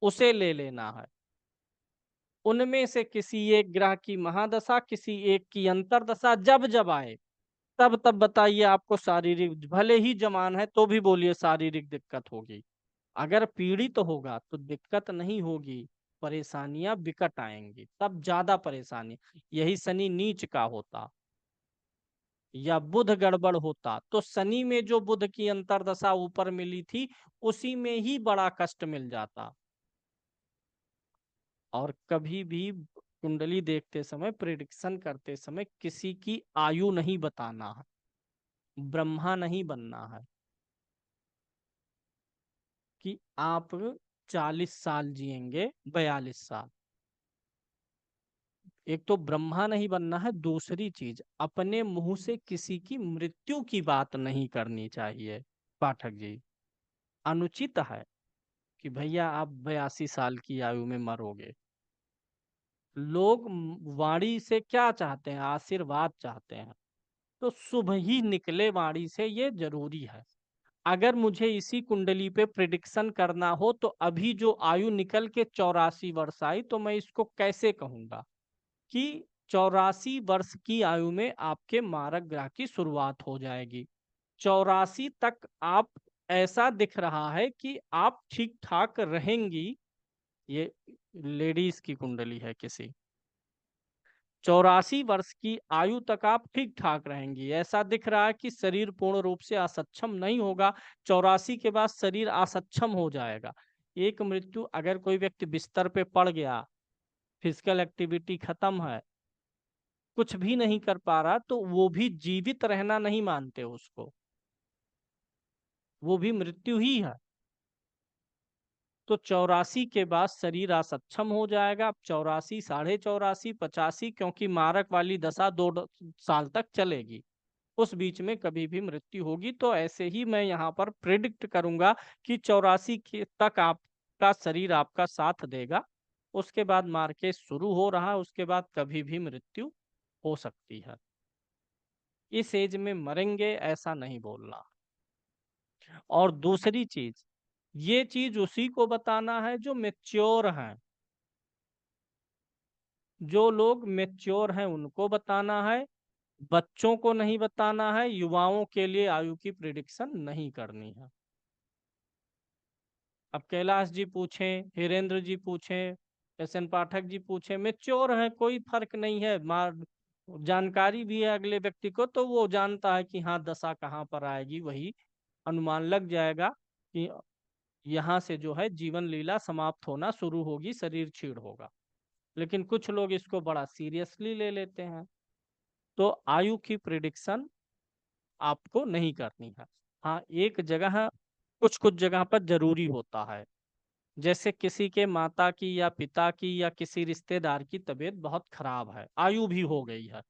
उसे ले लेना है। उनमें से किसी एक ग्रह की महादशा, किसी एक की अंतर्दशा जब जब आए, तब तब बताइए आपको शारीरिक, भले ही जवान है तो भी बोलिए शारीरिक दिक्कत होगी। अगर पीड़ित तो होगा तो दिक्कत नहीं होगी, परेशानियां विकट आएंगी, तब ज्यादा परेशानी। यही शनि नीच का होता या बुध गड़बड़ होता तो शनि में जो बुध की अंतर्दशा ऊपर मिली थी, उसी में ही बड़ा कष्ट मिल जाता। और कभी भी कुंडली देखते समय, प्रिडिक्शन करते समय किसी की आयु नहीं बताना है, ब्रह्मा नहीं बनना है कि आप 40 साल जिएंगे, 42 साल। एक तो ब्रह्मा नहीं बनना है, दूसरी चीज अपने मुंह से किसी की मृत्यु की बात नहीं करनी चाहिए पाठक जी। अनुचित है कि भैया आप 82 साल की आयु में मरोगे। लोग वाणी से क्या चाहते हैं? आशीर्वाद चाहते हैं। तो शुभ ही निकले वाणी से, ये जरूरी है। अगर मुझे इसी कुंडली पे प्रिडिक्शन करना हो तो अभी जो आयु निकल के 84 वर्ष आई, तो मैं इसको कैसे कहूंगा कि 84 वर्ष की आयु में आपके मारक ग्रह की शुरुआत हो जाएगी। 84 तक आप, ऐसा दिख रहा है कि आप ठीक ठाक रहेंगी। ये लेडीज की कुंडली है किसी। 84 वर्ष की आयु तक आप ठीक ठाक रहेंगी, ऐसा दिख रहा है कि शरीर पूर्ण रूप से असक्षम नहीं होगा। 84 के बाद शरीर असक्षम हो जाएगा। एक मृत्यु, अगर कोई व्यक्ति बिस्तर पे पड़ गया, फिजिकल एक्टिविटी खत्म है, कुछ भी नहीं कर पा रहा, तो वो भी जीवित रहना नहीं मानते उसको, वो भी मृत्यु ही है। तो 84 के बाद शरीर असक्षम हो जाएगा। 84, 84.5, 85, क्योंकि मारक वाली दशा 2 साल तक चलेगी। उस बीच में कभी भी मृत्यु होगी। तो ऐसे ही मैं यहाँ पर प्रिडिक्ट करूंगा कि 84 के तक आपका शरीर आपका साथ देगा। उसके बाद मार्केज शुरू हो रहा है, उसके बाद कभी भी मृत्यु हो सकती है। इस एज में मरेंगे ऐसा नहीं बोलना। और दूसरी चीज, ये चीज उसी को बताना है जो मेच्योर हैं। जो लोग मेच्योर हैं उनको बताना है, बच्चों को नहीं बताना है, युवाओं के लिए आयु की प्रिडिक्शन नहीं करनी है। अब कैलाश जी पूछें, हिरेंद्र जी पूछें, एसएन पाठक जी पूछें, मेच्योर है, कोई फर्क नहीं है। मार जानकारी भी है अगले व्यक्ति को, तो वो जानता है कि हाँ दशा कहाँ पर आएगी, वही अनुमान लग जाएगा कि यहाँ से जो है जीवन लीला समाप्त होना शुरू होगी, शरीर क्षीण होगा। लेकिन कुछ लोग इसको बड़ा सीरियसली ले लेते हैं। तो आयु की प्रिडिक्शन आपको नहीं करनी है। हाँ, एक जगह, कुछ कुछ जगह पर जरूरी होता है। जैसे किसी के माता की या पिता की या किसी रिश्तेदार की तबीयत बहुत खराब है, आयु भी हो गई है।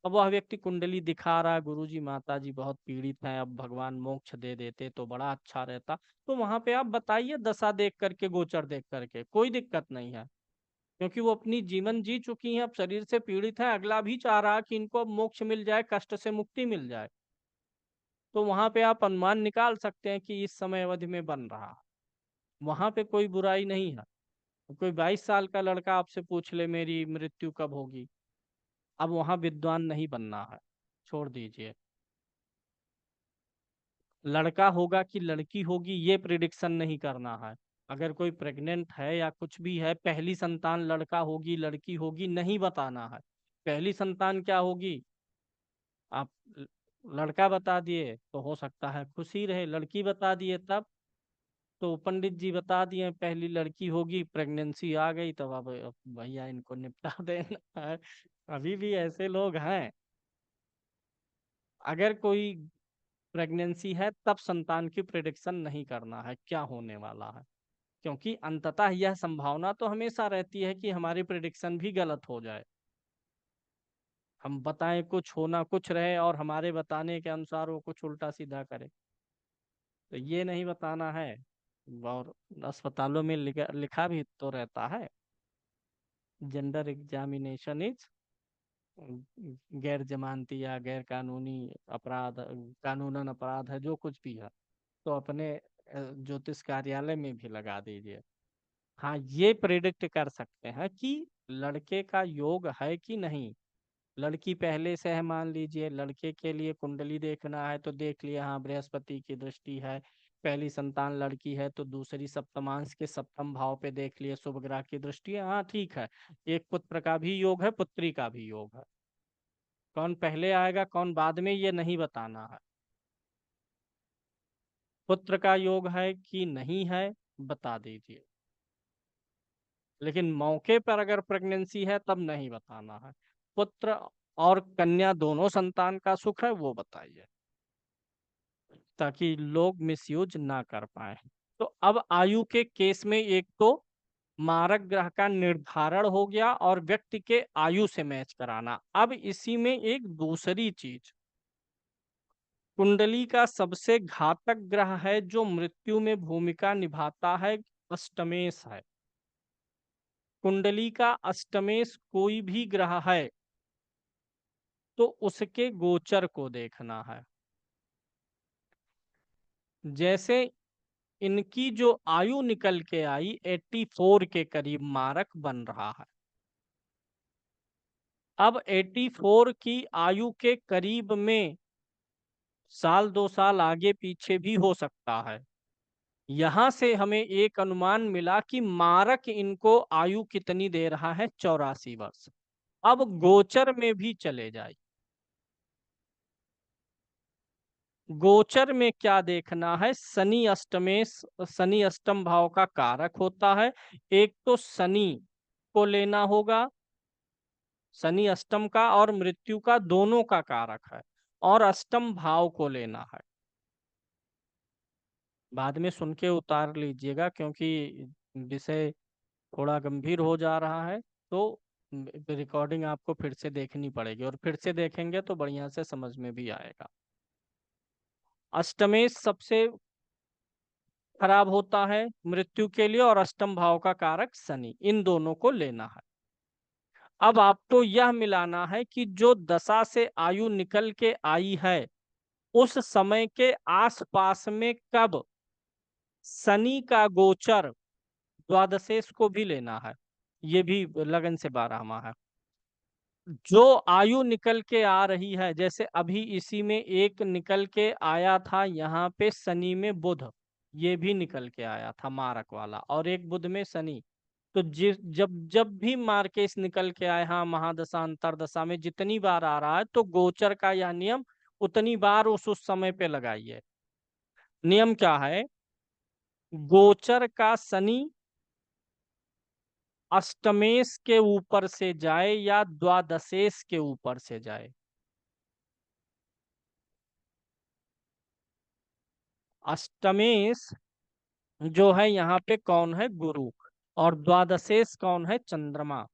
अब वह व्यक्ति कुंडली दिखा रहा है, गुरुजी माता जी बहुत पीड़ित हैं, अब भगवान मोक्ष दे देते तो बड़ा अच्छा रहता। तो वहां पे आप बताइए दशा देख करके, गोचर देख करके, कोई दिक्कत नहीं है। क्योंकि वो अपनी जीवन जी चुकी हैं, अब शरीर से पीड़ित है, अगला भी चाह रहा है कि इनको अब मोक्ष मिल जाए, कष्ट से मुक्ति मिल जाए। तो वहां पे आप अनुमान निकाल सकते हैं कि इस समय अवधि में बन रहा है। वहां पे कोई बुराई नहीं है। कोई 22 साल का लड़का आपसे पूछ ले मेरी मृत्यु कब होगी, अब वहां विद्वान नहीं बनना है, छोड़ दीजिए। लड़का होगा कि लड़की होगी ये प्रिडिक्शन नहीं करना है। अगर कोई प्रेग्नेंट है या कुछ भी है, पहली संतान लड़का होगी लड़की होगी नहीं बताना है। पहली संतान क्या होगी, आप लड़का बता दिए तो हो सकता है खुशी रहे, लड़की बता दिए तब, तो पंडित जी बता दिए पहली लड़की होगी, प्रेगनेंसी आ गई, तब अब भैया इनको निपटा देना है। अभी भी ऐसे लोग हैं। अगर कोई प्रेगनेंसी है तब संतान की प्रिडिक्शन नहीं करना है क्या होने वाला है। क्योंकि अंततः यह संभावना तो हमेशा रहती है कि हमारी प्रिडिक्शन भी गलत हो जाए। हम बताएं कुछ, होना कुछ रहे, और हमारे बताने के अनुसार वो कुछ उल्टा सीधा करे। तो ये नहीं बताना है। और अस्पतालों में लिखा भी तो रहता है, जेंडर एग्जामिनेशन इज गैर जमानती या गैर कानूनी अपराध, कानूनन अपराध है, जो कुछ भी है। तो अपने ज्योतिष कार्यालय में भी लगा दीजिए। हाँ, ये प्रिडिक्ट कर सकते हैं कि लड़के का योग है कि नहीं। लड़की पहले से है, मान लीजिए लड़के के लिए कुंडली देखना है तो देख लिया, हाँ बृहस्पति की दृष्टि है, पहली संतान लड़की है तो दूसरी सप्तमांश के सप्तम भाव पे देख लिए, शुभ ग्रह की दृष्टि है, हाँ ठीक है। एक पुत्र का भी योग है, पुत्री का भी योग है। कौन पहले आएगा कौन बाद में, ये नहीं बताना है। पुत्र का योग है कि नहीं है, बता दीजिए। लेकिन मौके पर अगर प्रेगनेंसी है तब नहीं बताना है। पुत्र और कन्या दोनों संतान का सुख है वो बताइए, ताकि लोग मिसयूज ना कर पाए। तो अब आयु के केस में एक तो मारक ग्रह का निर्धारण हो गया और व्यक्ति के आयु से मैच कराना। अब इसी में एक दूसरी चीज, कुंडली का सबसे घातक ग्रह है जो मृत्यु में भूमिका निभाता है, अष्टमेश है। कुंडली का अष्टमेश कोई भी ग्रह है तो उसके गोचर को देखना है। जैसे इनकी जो आयु निकल के आई 84 के करीब मारक बन रहा है। अब 84 की आयु के करीब में साल 2 साल आगे पीछे भी हो सकता है। यहां से हमें एक अनुमान मिला कि मारक इनको आयु कितनी दे रहा है, 84 वर्ष। अब गोचर में भी चले जाए, गोचर में क्या देखना है, शनि अष्टमेश, शनि अष्टम भाव का कारक होता है। एक तो शनि को लेना होगा, शनि अष्टम का और मृत्यु का दोनों का कारक है, और अष्टम भाव को लेना है। बाद में सुन के उतार लीजिएगा क्योंकि विषय थोड़ा गंभीर हो जा रहा है, तो रिकॉर्डिंग आपको फिर से देखनी पड़ेगी, और फिर से देखेंगे तो बढ़िया से समझ में भी आएगा। अष्टमेश सबसे खराब होता है मृत्यु के लिए, और अष्टम भाव का कारक शनि, इन दोनों को लेना है। अब आपको यह मिलाना है कि जो दशा से आयु निकल के आई है उस समय के आसपास में कब शनि का गोचर, द्वादशेश को भी लेना है, ये भी लगन से 12वां है। जो आयु निकल के आ रही है, जैसे अभी इसी में एक निकल के आया था यहाँ पे शनि में बुध, ये भी निकल के आया था मारक वाला, और एक बुध में शनि। तो जिस जब जब भी मार्केस निकल के आए, हाँ महादशा अंतरदशा में जितनी बार आ रहा है तो गोचर का यह नियम उतनी बार उस समय पे लगाइए। नियम क्या है, गोचर का शनि अष्टमेश के ऊपर से जाए या द्वादशेश के ऊपर से जाए। अष्टमेश जो है यहाँ पे कौन है, गुरु, और द्वादशेश कौन है, चंद्रमा।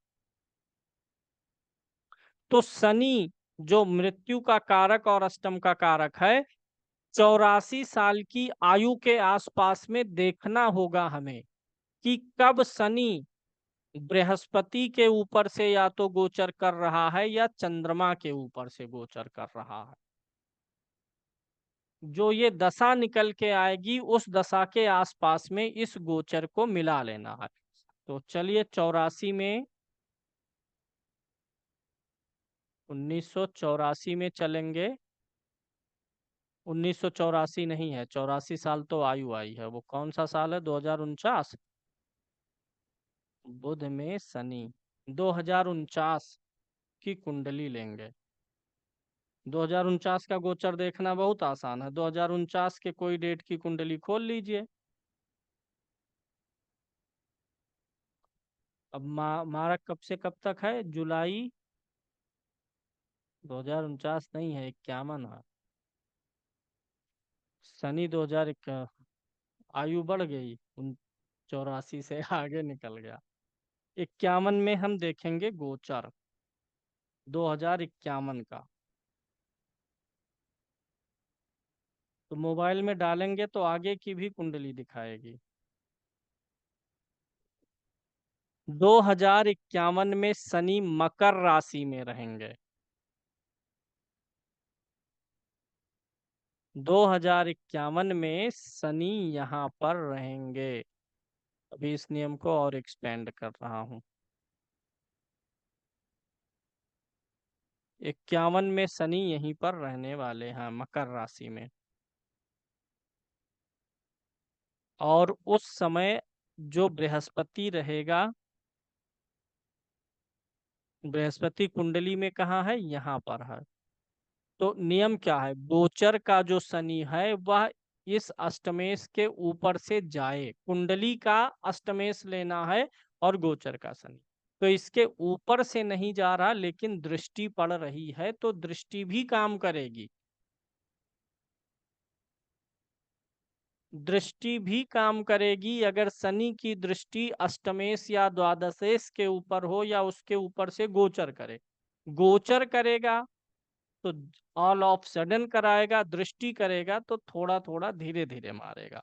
तो शनि जो मृत्यु का कारक और अष्टम का कारक है, 84 साल की आयु के आसपास में देखना होगा हमें कि कब शनि बृहस्पति के ऊपर से या तो गोचर कर रहा है या चंद्रमा के ऊपर से गोचर कर रहा है। जो ये दशा निकल के आएगी उस दशा के आसपास में इस गोचर को मिला लेना है। तो चलिए 84 में, 1984 में चलेंगे। 1984 नहीं है, 84 साल तो आयु आई है, वो कौन सा साल है, 2049। बुध में शनि, 2049 की कुंडली लेंगे। 2049 का गोचर देखना बहुत आसान है, 2049 के कोई डेट की कुंडली खोल लीजिए। अब मारक कब से कब तक है, जुलाई, 2049 नहीं है, 51 है। शनि 2001, आयु बढ़ गई, 84 से आगे निकल गया। 51 में हम देखेंगे गोचर, 2051 का। तो मोबाइल में डालेंगे तो आगे की भी कुंडली दिखाएगी। 2051 में शनि मकर राशि में रहेंगे। 2051 में शनि यहाँ पर रहेंगे। अभी इस नियम को और एक्सपेंड कर रहा हूँ। 51 में शनि यहीं पर रहने वाले हैं, मकर राशि में। और उस समय जो बृहस्पति रहेगा, बृहस्पति कुंडली में कहाँ है? यहाँ पर है। तो नियम क्या है? गोचर का जो शनि है वह इस अष्टमेश के ऊपर से जाए। कुंडली का अष्टमेश लेना है और गोचर का शनि। तो इसके ऊपर से नहीं जा रहा, लेकिन दृष्टि पड़ रही है, तो दृष्टि भी काम करेगी। दृष्टि भी काम करेगी। अगर शनि की दृष्टि अष्टमेश या द्वादशेश के ऊपर हो या उसके ऊपर से गोचर करे, गोचर करेगा तो ऑल ऑफ सडन कराएगा, दृष्टि करेगा तो थोड़ा थोड़ा धीरे धीरे मारेगा।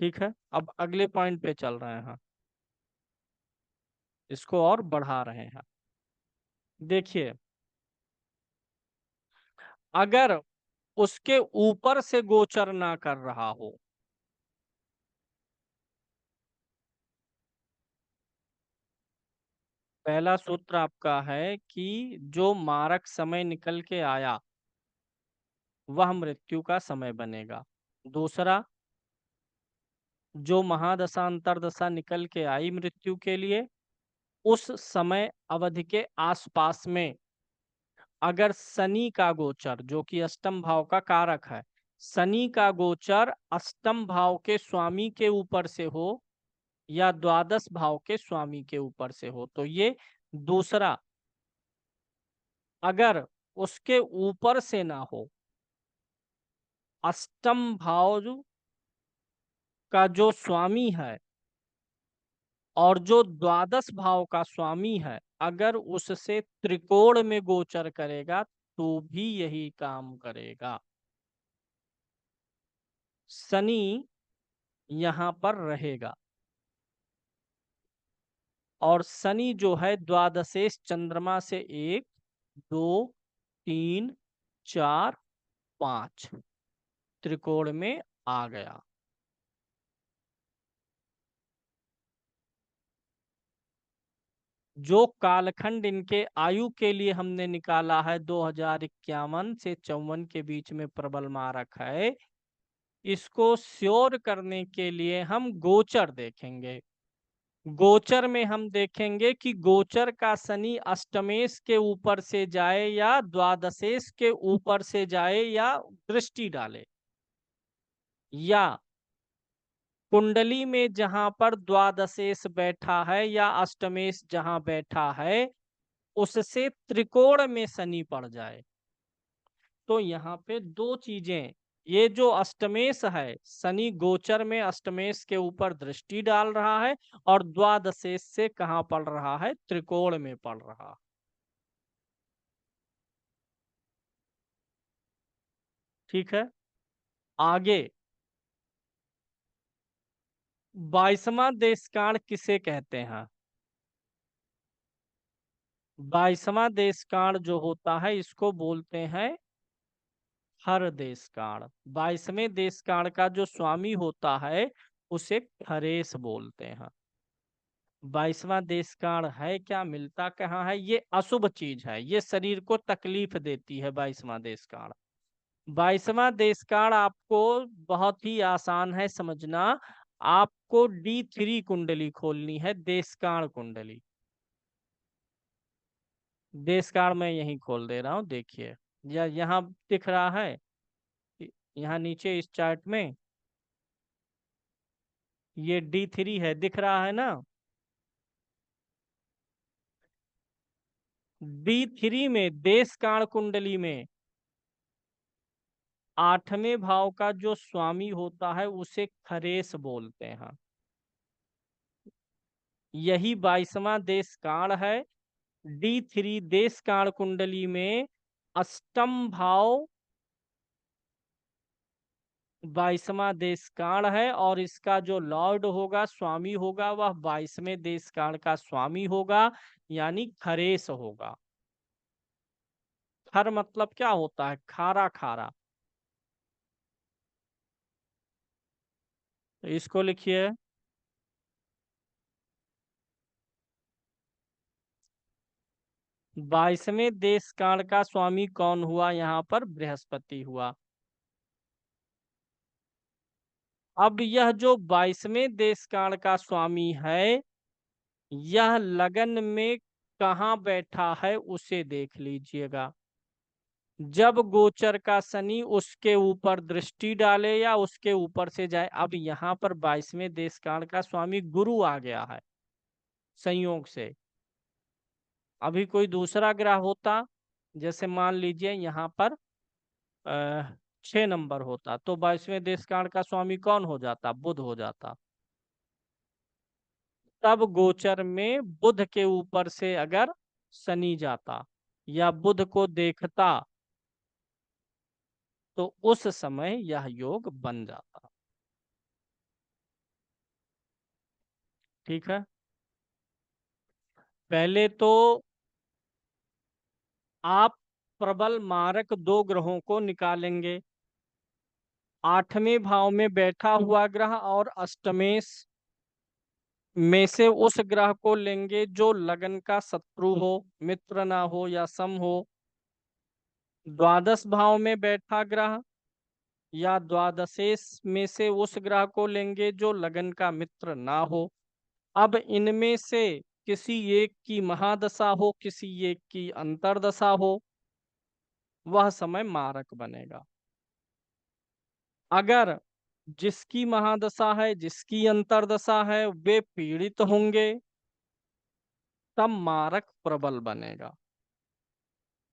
ठीक है, अब अगले पॉइंट पे चल रहे हैं। इसको और बढ़ा रहे हैं। देखिए, अगर उसके ऊपर से गोचर ना कर रहा हो, पहला सूत्र आपका है कि जो मारक समय निकल के आया वह मृत्यु का समय बनेगा। दूसरा, जो महादशा अंतरदशा निकल के आई मृत्यु के लिए, उस समय अवधि के आसपास में अगर शनि का गोचर, जो कि अष्टम भाव का कारक है, शनि का गोचर अष्टम भाव के स्वामी के ऊपर से हो या द्वादश भाव के स्वामी के ऊपर से हो, तो ये दूसरा। अगर उसके ऊपर से ना हो, अष्टम भाव का जो स्वामी है और जो द्वादश भाव का स्वामी है, अगर उससे त्रिकोण में गोचर करेगा तो भी यही काम करेगा। शनि यहाँ पर रहेगा और शनि जो है द्वादशेश चंद्रमा से 1, 2, 3, 4, 5 त्रिकोण में आ गया। जो कालखंड इनके आयु के लिए हमने निकाला है 2051 से 54 के बीच में प्रबल मारक है, इसको श्योर करने के लिए हम गोचर देखेंगे। गोचर में हम देखेंगे कि गोचर का शनि अष्टमेश के ऊपर से जाए या द्वादशेश के ऊपर से जाए या दृष्टि डाले, या कुंडली में जहां पर द्वादशेश बैठा है या अष्टमेश जहां बैठा है उससे त्रिकोण में शनि पड़ जाए। तो यहाँ पे दो चीजें, ये जो अष्टमेश है, शनि गोचर में अष्टमेश के ऊपर दृष्टि डाल रहा है और द्वादशेश से कहाँ पड़ रहा है? त्रिकोण में पड़ रहा। ठीक है, आगे 22वां देशकाल किसे कहते हैं? 22वां देशकाल जो होता है इसको बोलते हैं हर देशकाल। 22वें देशकाल का जो स्वामी होता है उसे खरेश बोलते हैं। 22वां देशकाल है क्या, मिलता कहाँ है? ये अशुभ चीज है, ये शरीर को तकलीफ देती है 22वां देशकाल। 22वां देशकाल आपको बहुत ही आसान है समझना। आपको D3 कुंडली खोलनी है, देशकाल कुंडली। देशकाल मैं यहीं खोल दे रहा हूँ, देखिए। या यहाँ दिख रहा है, यहाँ नीचे इस चार्ट में ये D3 है, दिख रहा है ना? D3 में देशकाल कुंडली में 8वें भाव का जो स्वामी होता है उसे खरेश बोलते हैं। यही 22वां देश काल है। D3 देश काल कुंडली में अष्टम भाव 22वां देश काल है और इसका जो लॉर्ड होगा, स्वामी होगा, वह 22वें देश काल का स्वामी होगा, यानी खरेश होगा। खर मतलब क्या होता है? खारा खारा। तो इसको लिखिए 22वें देश काल का स्वामी कौन हुआ? यहाँ पर बृहस्पति हुआ। अब यह जो 22वें देश काल का स्वामी है, यह लगन में कहाँ बैठा है उसे देख लीजिएगा। जब गोचर का शनि उसके ऊपर दृष्टि डाले या उसके ऊपर से जाए। अब यहाँ पर 22वें देश काल का स्वामी गुरु आ गया है संयोग से। अभी कोई दूसरा ग्रह होता, जैसे मान लीजिए यहाँ पर 6 नंबर होता, तो 22वें देश काल का स्वामी कौन हो जाता? बुध हो जाता। तब गोचर में बुध के ऊपर से अगर शनि जाता या बुध को देखता, तो उस समय यह योग बन जाता। ठीक है। पहले तो आप प्रबल मारक 2 ग्रहों को निकालेंगे। 8वें भाव में बैठा हुआ ग्रह और अष्टमेश में से उस ग्रह को लेंगे जो लगन का शत्रु हो, मित्र ना हो या सम हो। द्वादश भाव में बैठा ग्रह या द्वादशेश में से उस ग्रह को लेंगे जो लगन का मित्र ना हो। अब इनमें से किसी एक की महादशा हो, किसी एक की अंतर्दशा हो, वह समय मारक बनेगा। अगर जिसकी महादशा है, जिसकी अंतर्दशा है, वे पीड़ित होंगे, तब मारक प्रबल बनेगा।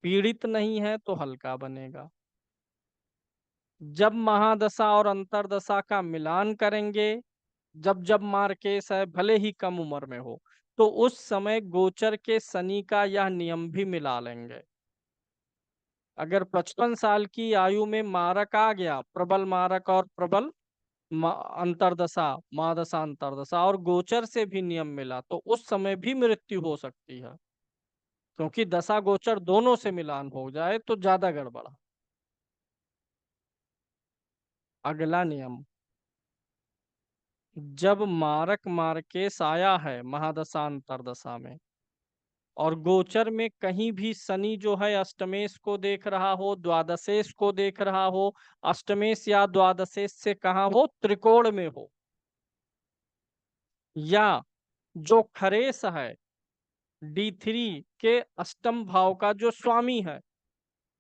पीड़ित नहीं है तो हल्का बनेगा। जब महादशा और अंतर्दशा का मिलान करेंगे, जब जब मार्केश है भले ही कम उम्र में हो, तो उस समय गोचर के शनि का यह नियम भी मिला लेंगे। अगर 55 साल की आयु में मारक आ गया, प्रबल मारक और प्रबल अंतर्दशा, महादशा अंतर्दशा और गोचर से भी नियम मिला, तो उस समय भी मृत्यु हो सकती है। क्योंकि दशा गोचर दोनों से मिलान हो जाए तो ज्यादा गड़बड़ा। अगला नियम, जब मारक मार्केश आया है महादशा अंतर्दशा में और गोचर में कहीं भी शनि जो है अष्टमेश को देख रहा हो, द्वादशेश को देख रहा हो, अष्टमेश या द्वादशेश से कहाँ हो, त्रिकोण में हो, या जो खरेश है D3 के अष्टम भाव का जो स्वामी है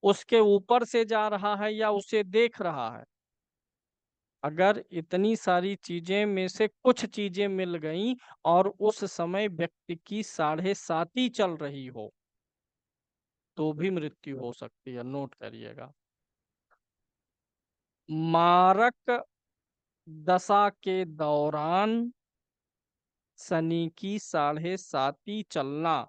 उसके ऊपर से जा रहा है या उसे देख रहा है। अगर इतनी सारी चीजें में से कुछ चीजें मिल गई और उस समय व्यक्ति की 7.5 चल रही हो, तो भी मृत्यु हो सकती है। नोट करिएगा। मारक दशा के दौरान शनि की 7.5 चलना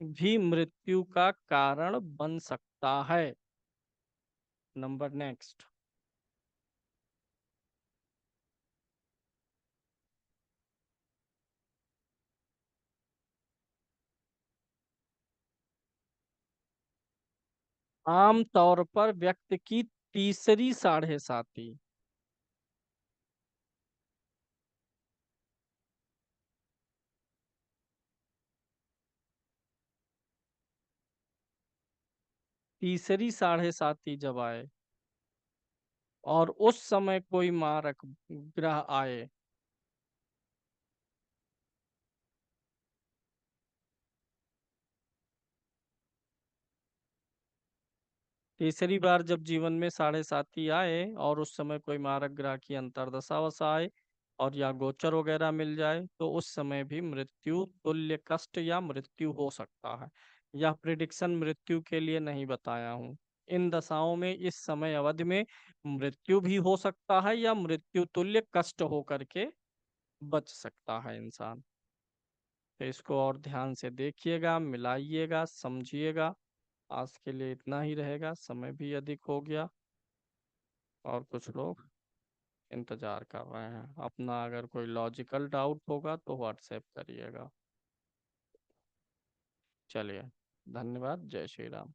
भी मृत्यु का कारण बन सकता है। Number next. आम तौर पर व्यक्ति की तीसरी 7.5, तीसरी 7.5 जब आए और उस समय कोई मारक ग्रह आए, तीसरी बार जब जीवन में 7.5 आए और उस समय कोई मारक ग्रह की अंतर्दशा वशा आए और या गोचर वगैरह मिल जाए, तो उस समय भी मृत्यु तुल्य कष्ट या मृत्यु हो सकता है। यह प्रिडिक्शन मृत्यु के लिए नहीं बताया हूँ। इन दशाओं में इस समय अवधि में मृत्यु भी हो सकता है या मृत्यु तुल्य कष्ट हो करके बच सकता है इंसान। तो इसको और ध्यान से देखिएगा, मिलाइएगा, समझिएगा। आज के लिए इतना ही रहेगा, समय भी अधिक हो गया और कुछ लोग इंतजार कर रहे हैं। अपना अगर कोई लॉजिकल डाउट होगा तो व्हाट्सएप करिएगा। चलिए, धन्यवाद। जय श्री राम।